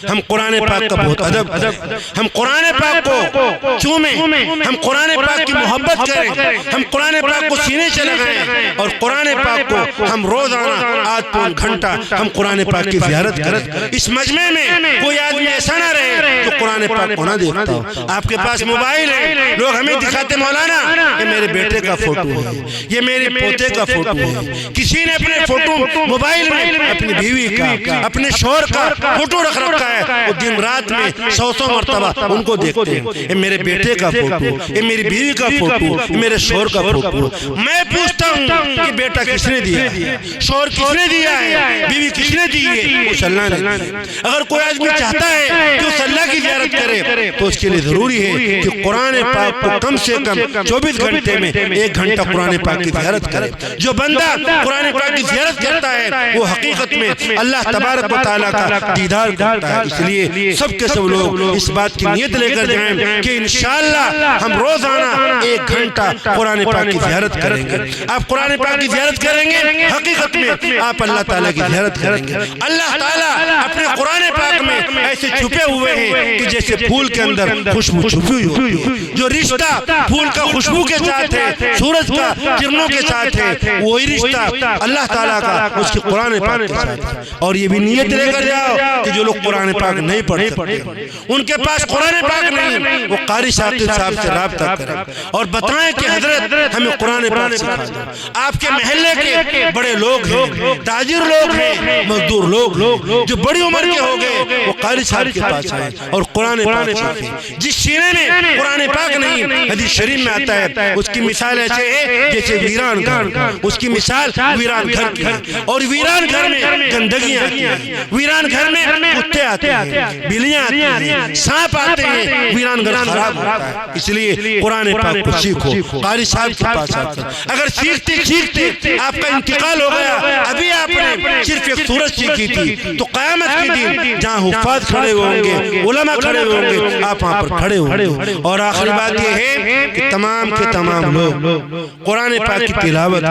ہم قرآن پاک کا بہت ادب کریں، ہم قرآن پاک کو چومیں، ہم قرآن پاک کی محبت کریں، ہم قرآن پاک کو سینے سے لگائیں اور قرآن پاک کو ہم روزانہ آدھ پون گھنٹہ ہم قرآن پاک کی زیارت کریں۔ اس مجمع میں کوئی آدمی ایسا نہ رہے جو قرآن پاک کو نہ دیکھتا ہو۔ آپ کے پاس موبائل ہے، لوگ ہمیں دکھاتے مولانا کہ میرے بیٹے کا فوٹو ہے، یہ میرے پوتے کا فوٹو ہے، کسی نے اپنے فوٹو موبائل میں اپنی بیوی کا اپنے شوہر کا فوٹو رکھ رکھا ہے، وہ دن رات میں 100 مرتبہ ان کو دیکھتے ہیں، یہ میرے بیٹے کا فوٹو، یہ میری بیوی کا فوٹو، یہ میرے شوہر کا فوٹو۔ میں پوچھتا ہوں کہ بیٹا کس نے دیا ہے، شوہر کس نے دیا ہے، بیوی کس نے دی ہے؟ اس اللہ نے۔ اگر کوئی آدمی چاہتا ہے کہ اس اللہ اللہ کی زیارت کرے تو اس کے لیے ضروری ہے کہ قرآن پاک کو کم سے کم 24 گھنٹے میں 1 گھنٹہ قرآن پاک کی زیارت کرے. جو بندہ قرآن پاک کی زیارت کرتا ہے وہ حقیقت میں اللہ تبارک و تعالیٰ کا دیدار کرتا ہے. اس لیے سب کے سب لوگ اس بات کی نیت لے کر جائیں کہ انشاءاللہ ہم روزانہ 1 گھنٹہ قرآن پاک کی زیارت کریں گے. آپ قرآن پاک کی زیارت کریں گے حقیقت میں آپ اللہ تعالیٰ کی زیارت کریں گے. اللہ تعالیٰ اپنے قرآن پاک میں ایسے چھپے ہوئے ہیں کہ جیسے پھول کے اندر خوشبو چھپی ہوئی ہوتی ہے. جو رشتہ پھول کا خوشبو کے ساتھ ہے, سورج کا کرنوں کے ساتھ ہے, وہی رشتہ اللہ تعالیٰ کا اس کی قرآن پاک کے ساتھ ہے. اور یہ بھی نیت لے کر جاؤ کہ جو لوگ قرآن پاک نہیں پڑھ سکتے, ان کے پاس قرآن پاک نہیں, وہ قاری شاکر صاحب سے رابطہ کریں اور بتائیں کہ حضرت ہمیں قرآن پاک سکھا دو. آپ کے محلے کے بڑے لوگ ہیں, تاجر لوگ ہیں, مزدور لوگ جو بڑی عمر کے ہو گئے, وہ قاری صاحب کے پاس آئے اور قرآن پاک سیکھیں. جس سینے میں قرآن پاک نہیں, حدیث شریف میں آتا ہے اس کی مثال ایسے ہے جیسے ویران گھر. اس کی مثال ویران گھر کی ہے, اور ویران گھر میں گندگی آتی ہے, ویران گھر میں کتے آتے ہیں, بلیاں آتی ہیں, سانپ آتے ہیں, ویران گھر خراب ہوتا ہے. اس لیے قرآن پاک کو سیکھو قاری صاحب کے پاس آ کر. اگر سیکھتے آپ کا انتقال ہو گیا, ابھی آپ نے صرف ایک سورت سیکھی تھی, تو قیامت کے دن جہاں حفاظ کھڑے ہوں گے, علماء کھڑے ہوں گے, آپ وہاں پر کھڑے ہوں گے. اور آخری بات یہ ہے کہ تمام کے تمام لوگ قرآن پاک کی تلاوت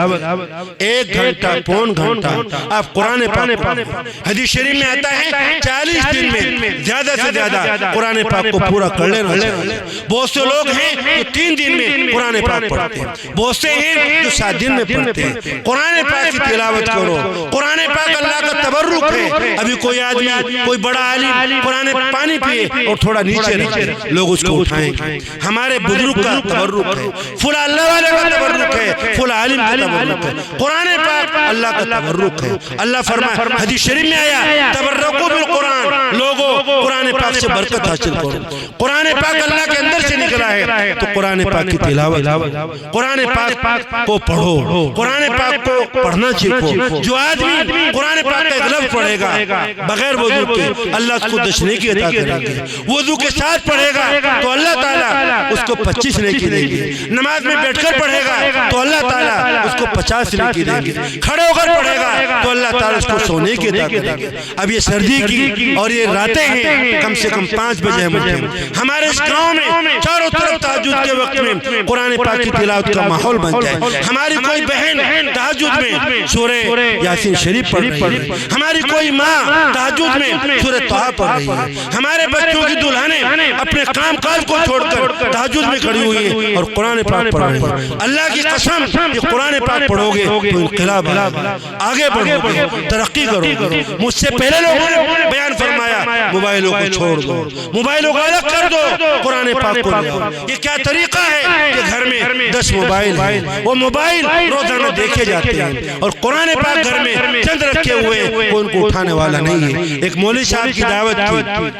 1 گھنٹہ پون گھنٹہ آپ قرآن پاک پڑھیں. حدیث شریف میں آتا ہے 40 دن میں زیادہ سے زیادہ قرآن پاک کو پورا کر لینا چاہیے. بہت سے لوگ ہیں جو 3 دن میں قرآن پاک پڑھتے ہیں, بہت سے ہیں جو 7 دن میں پڑھتے ہیں. قرآن پاک کی تلاوت کرو. قرآن پاک اللہ کا تبرک ہے. ابھی کوئی آدمی, کوئی بڑا عالم قرآن پانی پیے اور تھوڑا نیچے رکھے, لوگ اس کو اٹھائیں گے. ہمارے بزرگ کا تبرک ہے, فلاں اللہ والے کا تبرک ہے, فلاں عالم کا تبرک ہے. قرآن پاک اللہ کا تبرک ہے. اللہ فرمائے, حدیث شریف میں آیا تبرکوا بالقرآن, لوگوں قرآن پاک سے برکت حاصل کرو. قرآن پاک اللہ کے اندر سے نکلا ہے تو قرآن پاک کی تلاوت, قرآن پاک کو پڑھو, قرآن پاک کو پڑھنا سیکھو. جو آدمی قرآن پاک کا ایک لفظ پڑھے گا بغیر وضو کے, اللہ اس کو 10 نیکی عطا کرے گا. وضو کے ساتھ پڑھے گا تو اللہ تعالیٰ اس کو 25 نیکی دیں گے. نماز میں بیٹھ کر پڑھے گا تو اللہ تعالیٰ اس کو 50 نیکی دیں گے. کھڑے ہو کر پڑھے گا تو اللہ تعالیٰ اس کو 100 نیکی عطا کرے گا. اب یہ سردی کی اور یہ راتیں ہیں, کم سے کم 5 بجے ہمارے اس گاؤں میں چاروں طرف تہجد کے وقت میں قرآن پاک کی تلاوت کا ماحول بن جائے. ہماری کوئی بہن تہجد میں سورہ یاسین شریف پڑھ رہی ہے, ہماری کوئی ماں تہجد میں سورہ طہ پڑھ رہی ہے, ہمارے بچوں کی دلہنیں اپنے کام کاج کو چھوڑ کر تہجد میں کھڑی ہوئی ہیں اور قرآن پاک پڑھ رہی ہیں. اللہ کی قسم کہ قرآن پاک پڑھو گے تو انقلاب آگے بڑھو گے, ترقی کرو گے. مجھ سے پہلے لوگوں نے بیان فرمایا موبائلوں کو چھوڑ دو, موبائلوں کو الگ کر دو, قرآن پاک کو لے آؤ. یہ کیا طریقہ ہے کہ گھر میں 10 موبائل ہیں, وہ موبائل روزانہ دیکھے جاتے ہیں اور قرآن پاک گھر میں چند رکھے ہوئے ہیں, وہ ان کو اٹھانے والا نہیں ہے. ایک مولوی صاحب کی دعوت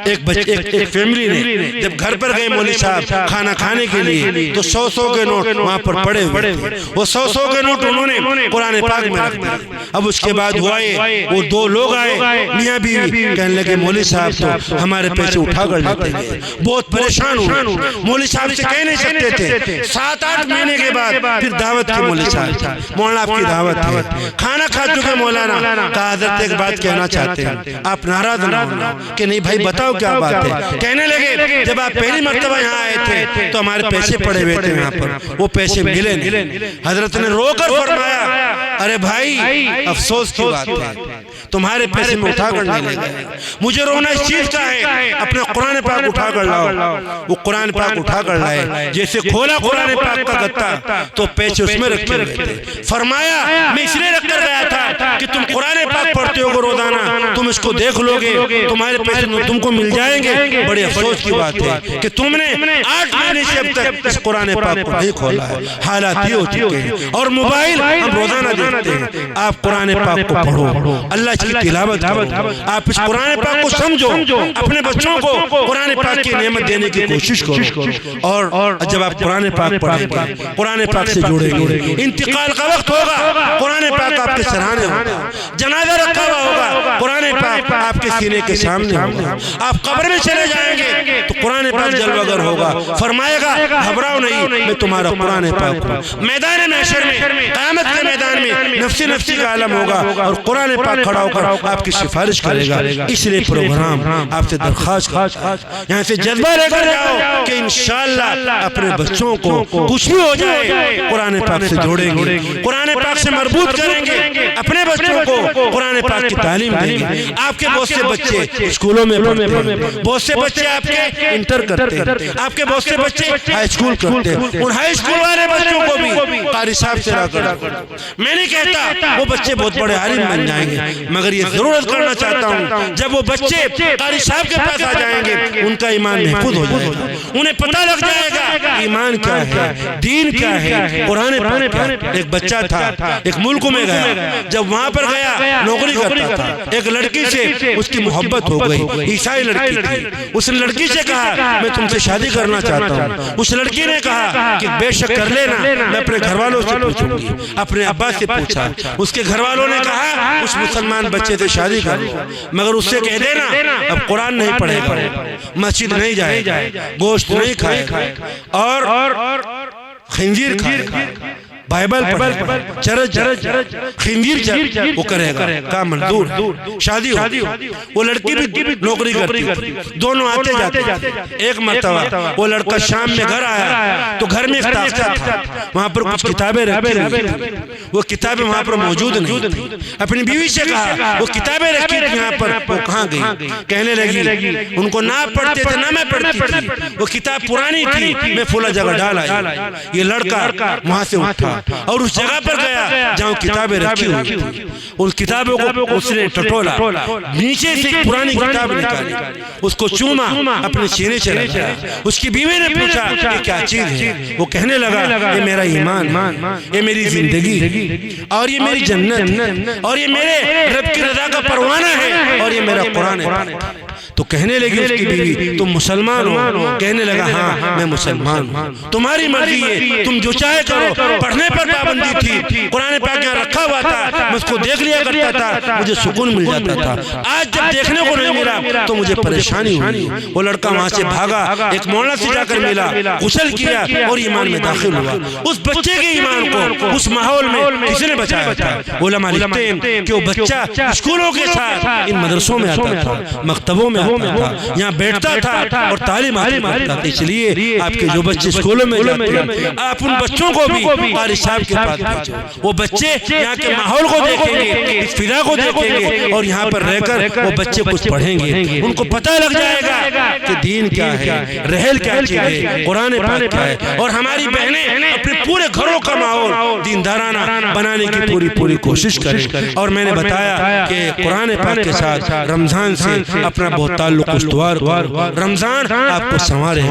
کی, ایک فیملی نے جب گھر پر گئے مولوی صاحب کھانا کھانے کے لیے تو 100 کے نوٹ وہاں پر پڑے ہوئے, وہ 100 کے نوٹ انہوں نے قرآن پاک میں رکھ دیا. اب اس کے بعد ہوا یہ, وہ 2 لوگ آئے میاں بیوی, کہنے لگے مولوی صاحب تو ہمارے پیسے اٹھا کر لیتے ہیں. بہت پریشان ہوئے, مولوی صاحب سے کہہ نہیں سکتے تھے. 7-8 مہینے کے بعد پھر دعوت کی مولوی صاحب, مولانا آپ کی دعوت ہے, کھانا کھا چکے مولانا, کہا حضرت ایک بات کہنا چاہتے ہیں, آپ ناراض نہ ہونا. کہ نہیں بھائی بتاؤ کیا بات ہے. کہنے لگے جب آپ پہلی مرتبہ یہاں آئے تھے تو ہمارے پیسے پڑے ہوئے تھے یہاں پر, وہ پیسے ملے نہیں. حضرت نے رو کر فرمایا ارے بھائی افسوس کی بات ہے, تمہارے پیسے میں اٹھا کر لے گئے. مجھے رونا اس چیز کا ہے, اپنے قرآن پاک اٹھا کر لاؤ. وہ قرآن پاک اٹھا کر لائے, جیسے کھولا قرآن پاک کا گتا تو پیسے اس میں رکھے ہوئے تھے. فرمایا میں اس لیے رکھ کر گیا تھا کہ تم قرآن پاک پڑھتے ہو روزانہ, تم اس کو دیکھ لو گے, تمہارے پیسے تم کو مل جائیں گے. بڑے افسوس کی بات ہے کہ تم نے 8 مہینے سے اب تک اس قرآن پاک کو نہیں کھولا ہے. حالات یہ ہو چکے ہیں. اور موبائل ہم روزانہ دیکھتے ہیں. آپ قرآن پاک کو پڑھو, اللہ کی تلاوت کرو, آپ اس قرآن پاک کو سمجھو, اپنے بچوں کو قرآن پاک کی نعمت دینے کی کوشش کرو. اور جب آپ قرآن پاک پڑھیں گے, قرآن پاک سے جڑیں گے, انتقال کا وقت ہوگا, قرآن پاک آپ کے سرانے ہوگا. جنازہ رکھا ہوا ہوگا, قرآن پاک آپ کے سینے کے سامنے ہوگا. آپ قبر میں چلے جائیں گے تو قرآن پاک جلوہ گر ہوگا, فرمائے گا گھبراؤ نہیں, میں تمہارا قرآن پاک ہوں. میدان محشر میں, قیامت کے میدان میں نفسی نفسی کا عالم ہوگا اور قرآن پاک کھڑا ہو کر آپ کی سفارش کرے گا. اس لیے پروگرام آپ سے درخواست کرتا ہے, یہاں سے جذبہ لے کر جاؤ کہ انشاءاللہ اپنے بچوں کو کچھ بھی ہو جائے قرآن پاک سے جوڑیں گے, قرآن پاک سے مربوط کریں گے, اپنے بچوں کو قرآن پاک کی تعلیم دیں گے. آپ کے بہت سے بچے اسکولوں میں پڑھتے ہیں, بہت سے بچے آپ کے انٹر کرتے ہیں, آپ کے بہت سے بچے ہائی اسکول کرتے ہیں. ان ہائی اسکول والے بچوں کو بھی قاری صاحب سے لا کر, میں نہیں کہتا وہ بچے بہت بڑے عالم بن جائیں گے, مگر یہ ضرورت کرنا چاہتا ہوں جب وہ بچے قاری صاحب کے پاس آ جائیں گے ان کا ایمان محفوظ ہو جائے گا, انہیں پتہ لگ جائے گا ایمان کیا ہے, دین کیا ہے, قرآن پاک کیا ہے. ایک بچہ تھا ایک ملک میں گیا, جب وہاں پر گیا نوکری کرتا تھا, ایک لڑکی سے اس کی محبت ہو گئی, عیسائی لڑکی تھی. اس نے لڑکی سے کہا میں تم سے شادی کرنا چاہتا ہوں. اس لڑکی نے کہا کہ بے شک کر لینا, میں اپنے گھر والوں سے پوچھوں گی. اپنے ابا سے پوچھا, اس کے گھر والوں نے کہا اس مسلمان بچے سے شادی کر لو, مگر اس سے کہہ دینا اب قرآن نہیں پڑھے گا, مسجد نہیں جائے گا, گوشت نہیں کھائے گا اور خنزیر کھائے گا, بائبل پڑھے گا, چرچ خنزیر وہ کرے گا. کہا منظور, شادی ہو. وہ لڑکی بھی نوکری کرتی تھی, دونوں آتے جاتے. ایک مرتبہ وہ لڑکا شام میں گھر آیا تو گھر میں ایک تاخچہ تھا, وہاں پر کچھ کتابیں رکھی ہوئی تھی. وہ کتابیں وہاں پر موجود نہیں تھی. اپنی بیوی سے کہا وہ کتابیں رکھی تھی یہاں پر, وہ کہاں گئی؟ کہنے لگی ان کو نہ پڑھتے تھے نہ میں پڑھتی تھی, وہ کتاب پرانی تھی, میں فلاں جگہ ڈال آئی. یہ لڑکا وہاں سے اٹھا اور اس جگہ پر گیا جہاں کتابیں رکھی ہوئی تھی. اس کتابوں کو اس نے ٹٹولا, نیچے سے ایک پرانی کتاب نکالی, اس کو چوما, اپنے سینے سے رکھا. اس کی بیوی نے پوچھا یہ کیا چیز ہے؟ وہ کہنے لگا یہ میرا ایمان, یہ میری زندگی, اور یہ میری جنت, اور یہ میرے رب کی رضا کا پروانہ ہے, اور یہ میرا قرآن ہے. تو کہنے لگی اس کی بیوی تم مسلمان ہو؟ کہنے لگا ہاں میں مسلمان ہوں. تمہاری مرضی ہے, تم جو چاہے کرو. پڑھنے پر پابندی تھی, قرآن پاک یہاں رکھا ہوا تھا, میں اس کو دیکھ لیا کرتا تھا, مجھے سکون مل جاتا تھا. آج جب دیکھنے کو نہیں ملا تو مجھے پریشانی ہوئی. وہ لڑکا وہاں سے بھاگا, ایک مولانا سے جا کر ملا, غسل کیا اور ایمان میں داخل ہوا. اس بچے کے ایمان کو اس ماحول میں کسی نے بچایا تھا. علماء لکھتے ہیں کہ وہ بچہ اسکولوں کے ساتھ ان مدرسوں میں آتا تھا, مکتبوں میں آتا تھا, یہاں بیٹھتا تھا اور تعلیم حاصل کرتا تھا. اس لیے آپ کے جو بچے اسکولوں میں جاتے ہیں آپ ان بچوں کو بھی قاری صاحب کے پاس بھیجو. وہ بچے یہاں کے ماحول کو دیکھیں گے, اس فضا کو دیکھیں گے, اور یہاں پر رہ کر وہ بچے کچھ پڑھیں گے. ان کو پتہ لگ جائے گا کہ دین کیا ہے, رحل کیا چیز ہے, قرآن پاک کیا ہے. اور ہماری بہنیں اپنے پورے گھروں کا ماحول دیندارانہ بنانے کی پوری کوشش کریں. اور میں نے بتایا کہ قرآن پاک کے ساتھ رمضان سے اپنا بہت تعلق استوار کرو. رمضان آپ کو سنوارے.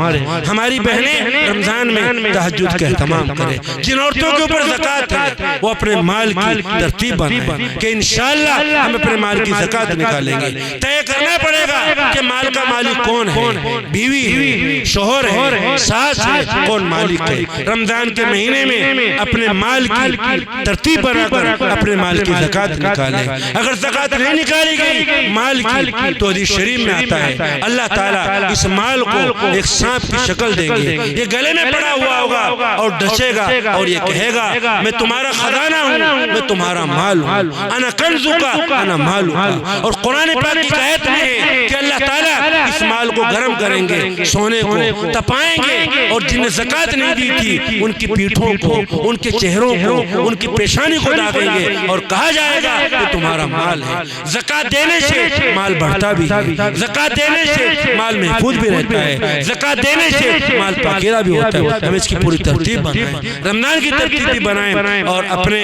ہماری بہنیں رمضان میں تہجد کا اہتمام کریں. جن عورتوں کے اوپر زکوٰۃ ہے وہ اپنے مال کی ترتیب بنائیں کہ انشاءاللہ ہم اپنے مال کی زکوٰۃ نکالیں گے. طے کرنا پڑے گا کہ مال کا مالک کون ہے, بیوی ہے, شوہر ہے, ساس ہے, کون مالک ہے. رمضان کے مہینے میں اپنے مال کی ترتیب بنا کر اپنے مال کی زکوٰۃ نکالیں. اگر زکوٰۃ نہیں نکالی گئی مال کی تو حدیث شریف میں آتا ہے اللہ تعالیٰ اس مال کو ایک سانپ کی شکل دیں گے. یہ گلے میں پڑا ہوا ہوگا اور ڈسے گا اور یہ کہے گا میں تمہارا خزانہ ہوں, میں تمہارا مال ہوں, انا کنزکا انا مالکا. اور قرآن پاک کی آیت میں ہے کہ اللہ تعالیٰ اس مال کو گرم کریں گے, سونے کو تپائیں گے, اور جن نے زکوٰۃ نہیں دی تھی ان کی پیٹھوں کو, ان کے چہروں کو, ان کی پیشانی کو داغیں گے اور کہا جائے گا کہ تمہارا مال ہے. زکوٰۃ دینے سے مال بڑھتا بھی ہے, زکوٰۃ دینے سے مال محفوظ بھی رہتا ہے, زکوٰۃ دینے سے مال پاکیزہ بھی ہوتا ہے. ہم اس کی پوری ترتیب بنائیں, رمضان کی ترتیب بھی بنائیں, اور اپنے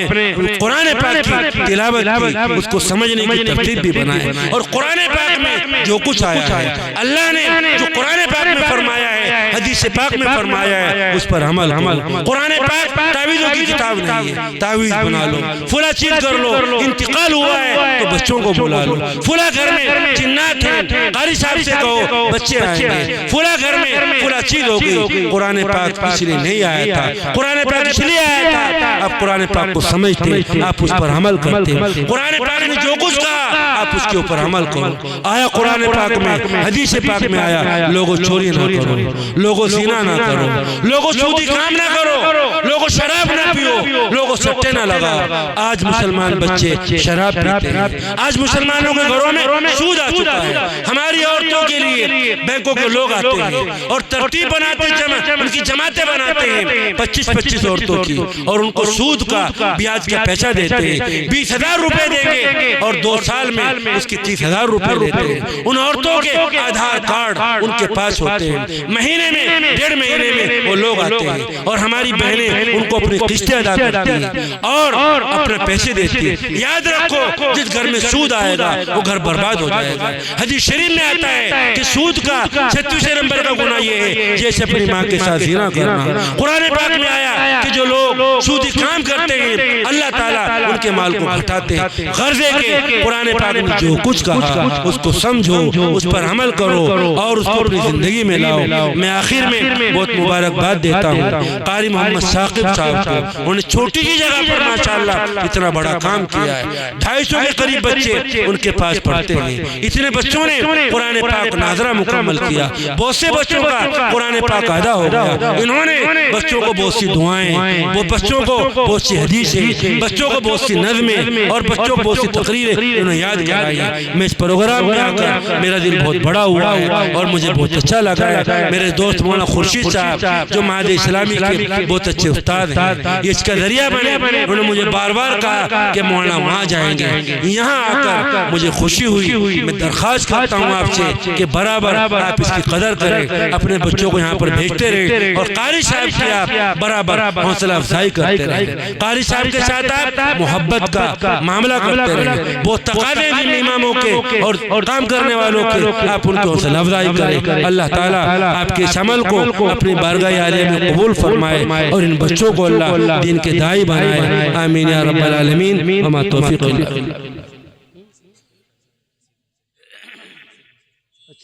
قرآن پاک کی تلاوت کی اس کو سمجھنے کی ترتیب بھی بنائیں. اور قرآن پاک میں جو کچھ آیا ہے, اللہ نے جو قرآن پاک میں فرمایا ہے ہے، حدیث پاک میں فرمایا ہے، اس پر عمل کرو۔ قرآن پاک تعویذوں کی کتاب نہیں ہے، تعویذ بنا لو، فلاں چیز کر لو، انتقال ہوا ہے تو بچوں کو بلا لو، فلاں گھر میں جنات ہیں، قاری صاحب سے کہو بچے آئیں گے، فلاں گھر میں فلاں چیز ہو گئی۔ قرآن پاک اس لیے نہیں آیا تھا، قرآن پاک اس لیے آیا تھا آپ قرآن پاک کو سمجھتے، آپ اس پر عمل کرتے، قرآن پاک نے جو کچھ کہا آپ اس کے اوپر عمل کرو۔ آیا قرآن پاک میں، حدیث پاک میں آیا، لوگوں چوری نہ کرو، لوگوں زنا نہ کرو، لوگوں سودی کام نہ کرو، لوگوں شراب نہ پیو، لوگوں سٹے نہ لگاؤ۔ آج مسلمان بچے شراب پیتے ہیں، آج مسلمانوں کے گھروں میں سود آ چکا ہے۔ ہماری عورتوں کے لیے بینکوں کے لوگ آتے ہیں اور ترتیب بناتے ہیں، ان کی جماعتیں بناتے ہیں 25 عورتوں کی، اور ان کو سود کا بیاج کا پیسہ دیتے ہیں، 20,000 روپے دیں گے اور 2 سال میں اس کی 30,000 روپے دیتے ہیں۔ ان عورتوں کے آدھار کارڈ ان کے پاس ہوتے ہیں، مہینے میں 1.5 مہینے میں وہ لوگ آتے ہیں اور ہماری بہنیں ان کو اپنی قسطیں ادا کرتی ہیں اور اپنے پیسے دیتی ہیں۔ یاد رکھو جس گھر میں سود آئے گا وہ گھر برباد ہو جائے گا۔ حدیث شریف میں آتا ہے کہ سود کا 36 نمبر کا گناہ یہ ہے جیسے اپنی ماں کے ساتھ زنا کرنا۔ قرآن پاک میں آیا کہ جو لوگ سودی کام کرتے ہیں اللہ تعالیٰ ان کے مال کو گھٹاتے ہیں۔ غرضے کے قرآن پاک نے جو کچھ کہا اس کو سمجھو، اس پر عمل کرو اور اس کو اپنی زندگی میں لاؤ۔ میں آخر میں بہت مبارکباد دیتا ہوں قاری محمد ثاقب صاحب کو، انہوں نے چھوٹی ہی جگہ پر ماشاءاللہ اتنا بڑا کام کیا ہے۔ 250 کے قریب بچے ان کے پاس پڑھتے ہیں، اتنے بچوں نے قرآن پاک ناظرہ مکمل کیا، بہت سے بچوں کا قرآن پاک ادا ہو گیا۔ انہوں نے بچوں کو بہت سی دعائیں، وہ بچوں کو بہت سی حدیثیں، بچوں کو بہت سی نظمیں اور بچوں کو بہت سی تقریریں انہوں نے یاد کرائی۔ میں اس پروگرام میں آ کر میرا دل بہت بڑا ہوا ہے اور مجھے بہت اچھا لگا ہے۔ میرے دوست مولانا خورشید صاحب جو معہد اسلامی کے بہت اچھے استاد ہیں، یہ اس کا ذریعہ بنے، انہوں نے مجھے بار بار کہا کہ مولانا وہاں جائیں گے۔ یہاں آ کر مجھے خوشی ہوئی۔ میں درخواست کرتا ہوں آپ سے کہ برابر آپ اس کی قدر کریں، اپنے بچوں کو یہاں پر بھیجتے رہیں اور قاری صاحب کی آپ برابر حوصلہ افزائی کرتے رہیں۔ قاری صاحب کے ساتھ آپ محبت کا معاملہ کرتے رہیں، بہت تقاضے ہیں اماموں کے اور کام کرنے والوں کے، آپ ان کی حوصلہ افزائی کریں۔ اللہ تعالیٰ آپ کے اس عمل کو اپنی بارگاہ عالیہ میں قبول فرمائے اور ان بچوں کو اللہ دین کے داعی بنائے۔ آمین یا رب العالمین، وما توفیق الا باللہ۔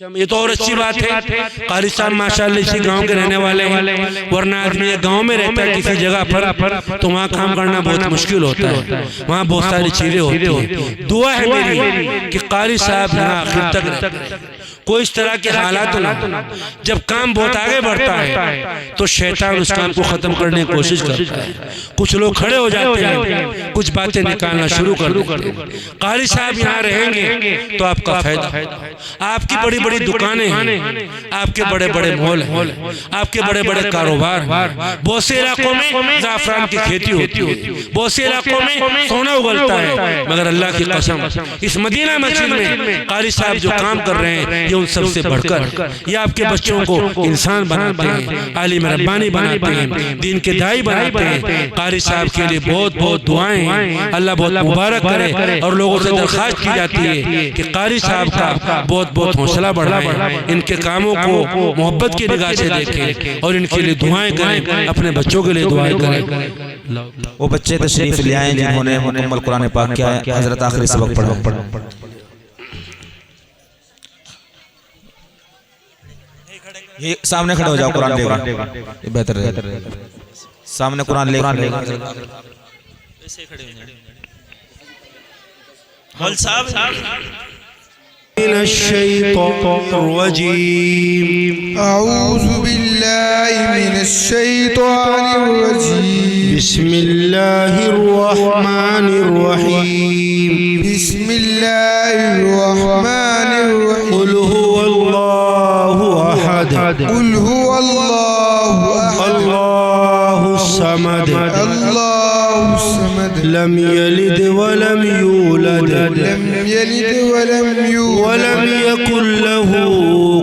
یہ تو اور اچھی بات ہے، قاری صاحب ماشاءاللہ اسی گاؤں کے رہنے والے ہیں، ورنہ آدمی ایک گاؤں میں رہتا ہے کسی جگہ پر تو وہاں کام کرنا بہت مشکل ہوتا ہے، وہاں بہت ساری چیزیں ہوتی ہیں۔ دعا ہے میری کہ قاری صاحب یہاں آخر تک رہتے، کوئی اس طرح کے حالات نہ، جب کام بہت آگے بڑھتا ہے تو شیطان اس کام کو ختم کرنے کی کوشش کرتا ہے، کچھ لوگ کھڑے ہو جاتے ہیں، کچھ باتیں نکالنا شروع کر دیتے ہیں۔ قاری صاحب یہاں رہیں گے تو آپ کا فائدہ، آپ کی بڑی بڑی دکانیں ہیں، آپ کے بڑے بڑے مال ہیں، آپ کے بڑے بڑے کاروبار ہیں، بہت سے علاقوں میں زعفران کی کھیتی ہوتی ہے، بہت سے علاقوں میں سونا اگلتا ہے، مگر اللہ کی قسم اس مدینہ مسجد میں قاری صاحب جو کام کر رہے ہیں یہ ان سب سے بڑھ کر، یہ آپ کے بچوں کو انسان بناتے ہیں، عالم ربانی بناتے ہیں، دین کے داعی بناتے ہیں۔ قاری صاحب کے لیے بہت بہت دعائیں ہیں، اللہ بہت مبارک کرے، اور لوگوں سے درخواست کی جاتی ہے کہ قاری صاحب کا بہت بہت حوصلہ بڑھائیں، ان کے کاموں کو محبت کی نگاہ سے دیکھیں اور ان کے لیے دعائیں کریں، اپنے بچوں کے لیے دعائیں کریں۔ وہ بچے تشریف لے آئیں جنہوں نے مکمل قرآن پاک کیا ہے، حضرت آخری سبق پڑھا۔ یہ سامنے کھڑے ہو جاؤ، قرآن لے گا، یہ بہتر رہے، سامنے قرآن لے گا۔ مول صاحب من الشیطان الرجیم، اعوذ باللہ من الشیطان الرجیم، بسم اللہ الرحمن الرحیم، بسم اللہ الرحمن الرحیم، قل هو اللہ احد، قل هو اللہ احد، اللہ الصمد، اللہ الصمد، لم یلد ولم یولد لم یلد ولم یولد ولم یکن له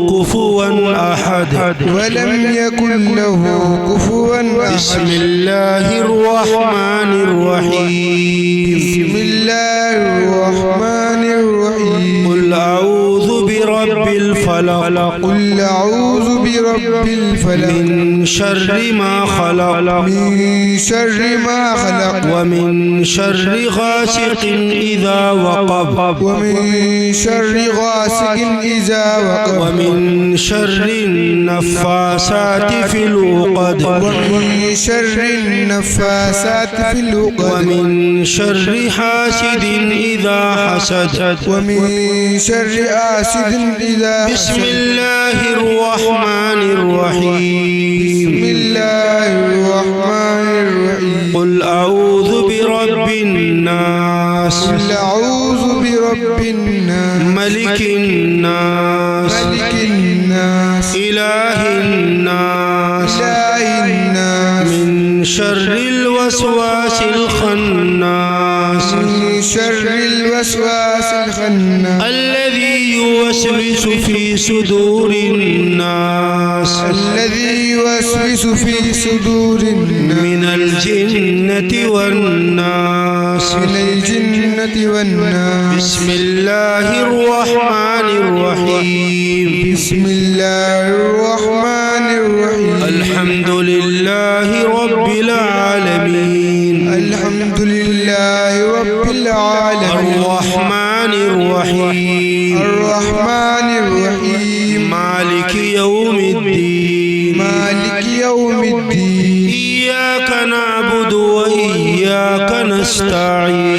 کفوا احد، ولم یکن له کفوا احد، بسم اللہ الرحمن الرحیم، بسم اللہ الرحمن الرحیم، قل اعوذ برب الفلق، خلق قل أعوذ برب الفلق من شر ما خلق من شر ما خلق ومن شر غاسق إذا وقب ومن شر غاسق إذا وقب ومن شر النفاسات في العقد ومن شر النفاسات في العقد ومن شر حاسد إذا حسد ومن شر حاسد إذا بسم حسد الله الرحمن الرحيم بسم الله الرحمن الرحيم قل أعوذ برب الناس قل أعوذ برب الناس ملك الناس ملك الناس إله الناس إله الناس من شر الوسواس الخناس من شر الوسواس الخناس الذي يوسوس في صدور الناس الذي يوسوس في صدور الناس من الجنة والناس من الجنة والناس بسم الله الرحمن الرحيم بسم الله الرحمن الرحيم الحمد لله رب العالمين الحمد لله رب العالمين الرحمن الرحيم الرحمن الرحيم مالك يوم الدين مالك يوم الدين إياك نعبد وإياك نستعين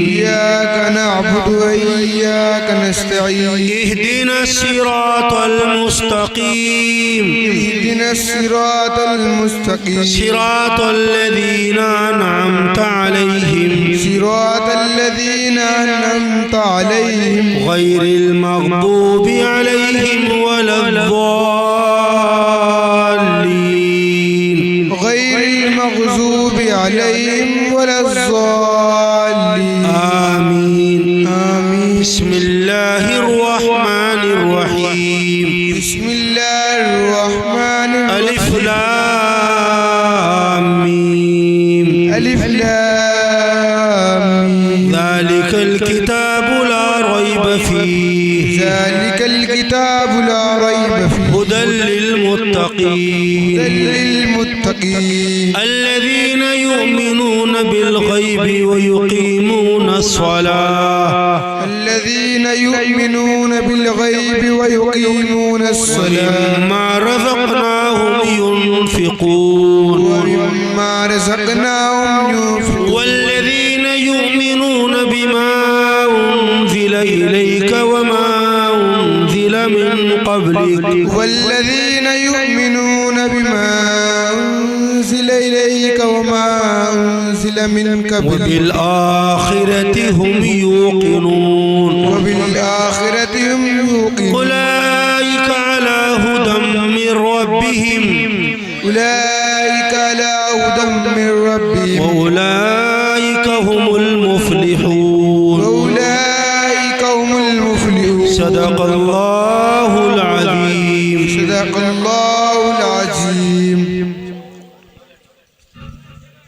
إياك نعبد وإياك نستعين اهدنا الصراط المستقيم اهدنا الصراط المستقيم صراط الذين أنعمت عليهم صراط الذين أنعمت عليهم غير المغضوب عليهم ولا الضالين غير المغضوب عليهم ولا الضالين آمين آمين بسم الله الرحمن الرحيم بسم الله الرحمن ألف الرحيم لام ميم ألف لام ميم. ذلك الكتاب لا ريب فيه ذلك الكتاب لا ريب فيه هدى للمتقين للمتقين الذين يؤمنون بالغيب ويقيمون الصلاة الذين يؤمنون بالغيب ويقيمون الصلاة ومما رزقناهم ينفقون ومما رزقناهم ينفقون والذين يؤمنون بما أنزل إليك وما أنزل من قبلك والذين يؤمنون بما أنزل إليك وما أنزل من قبلك وبالآخرة هم يوقنون وبالآخرة هم يوقنون أولئك على هدى من ربهم أولئك على هدى من ربهم وأولئك هم المفلحون وأولئك هم المفلحون صدق الله العظيم صدق الله العظيم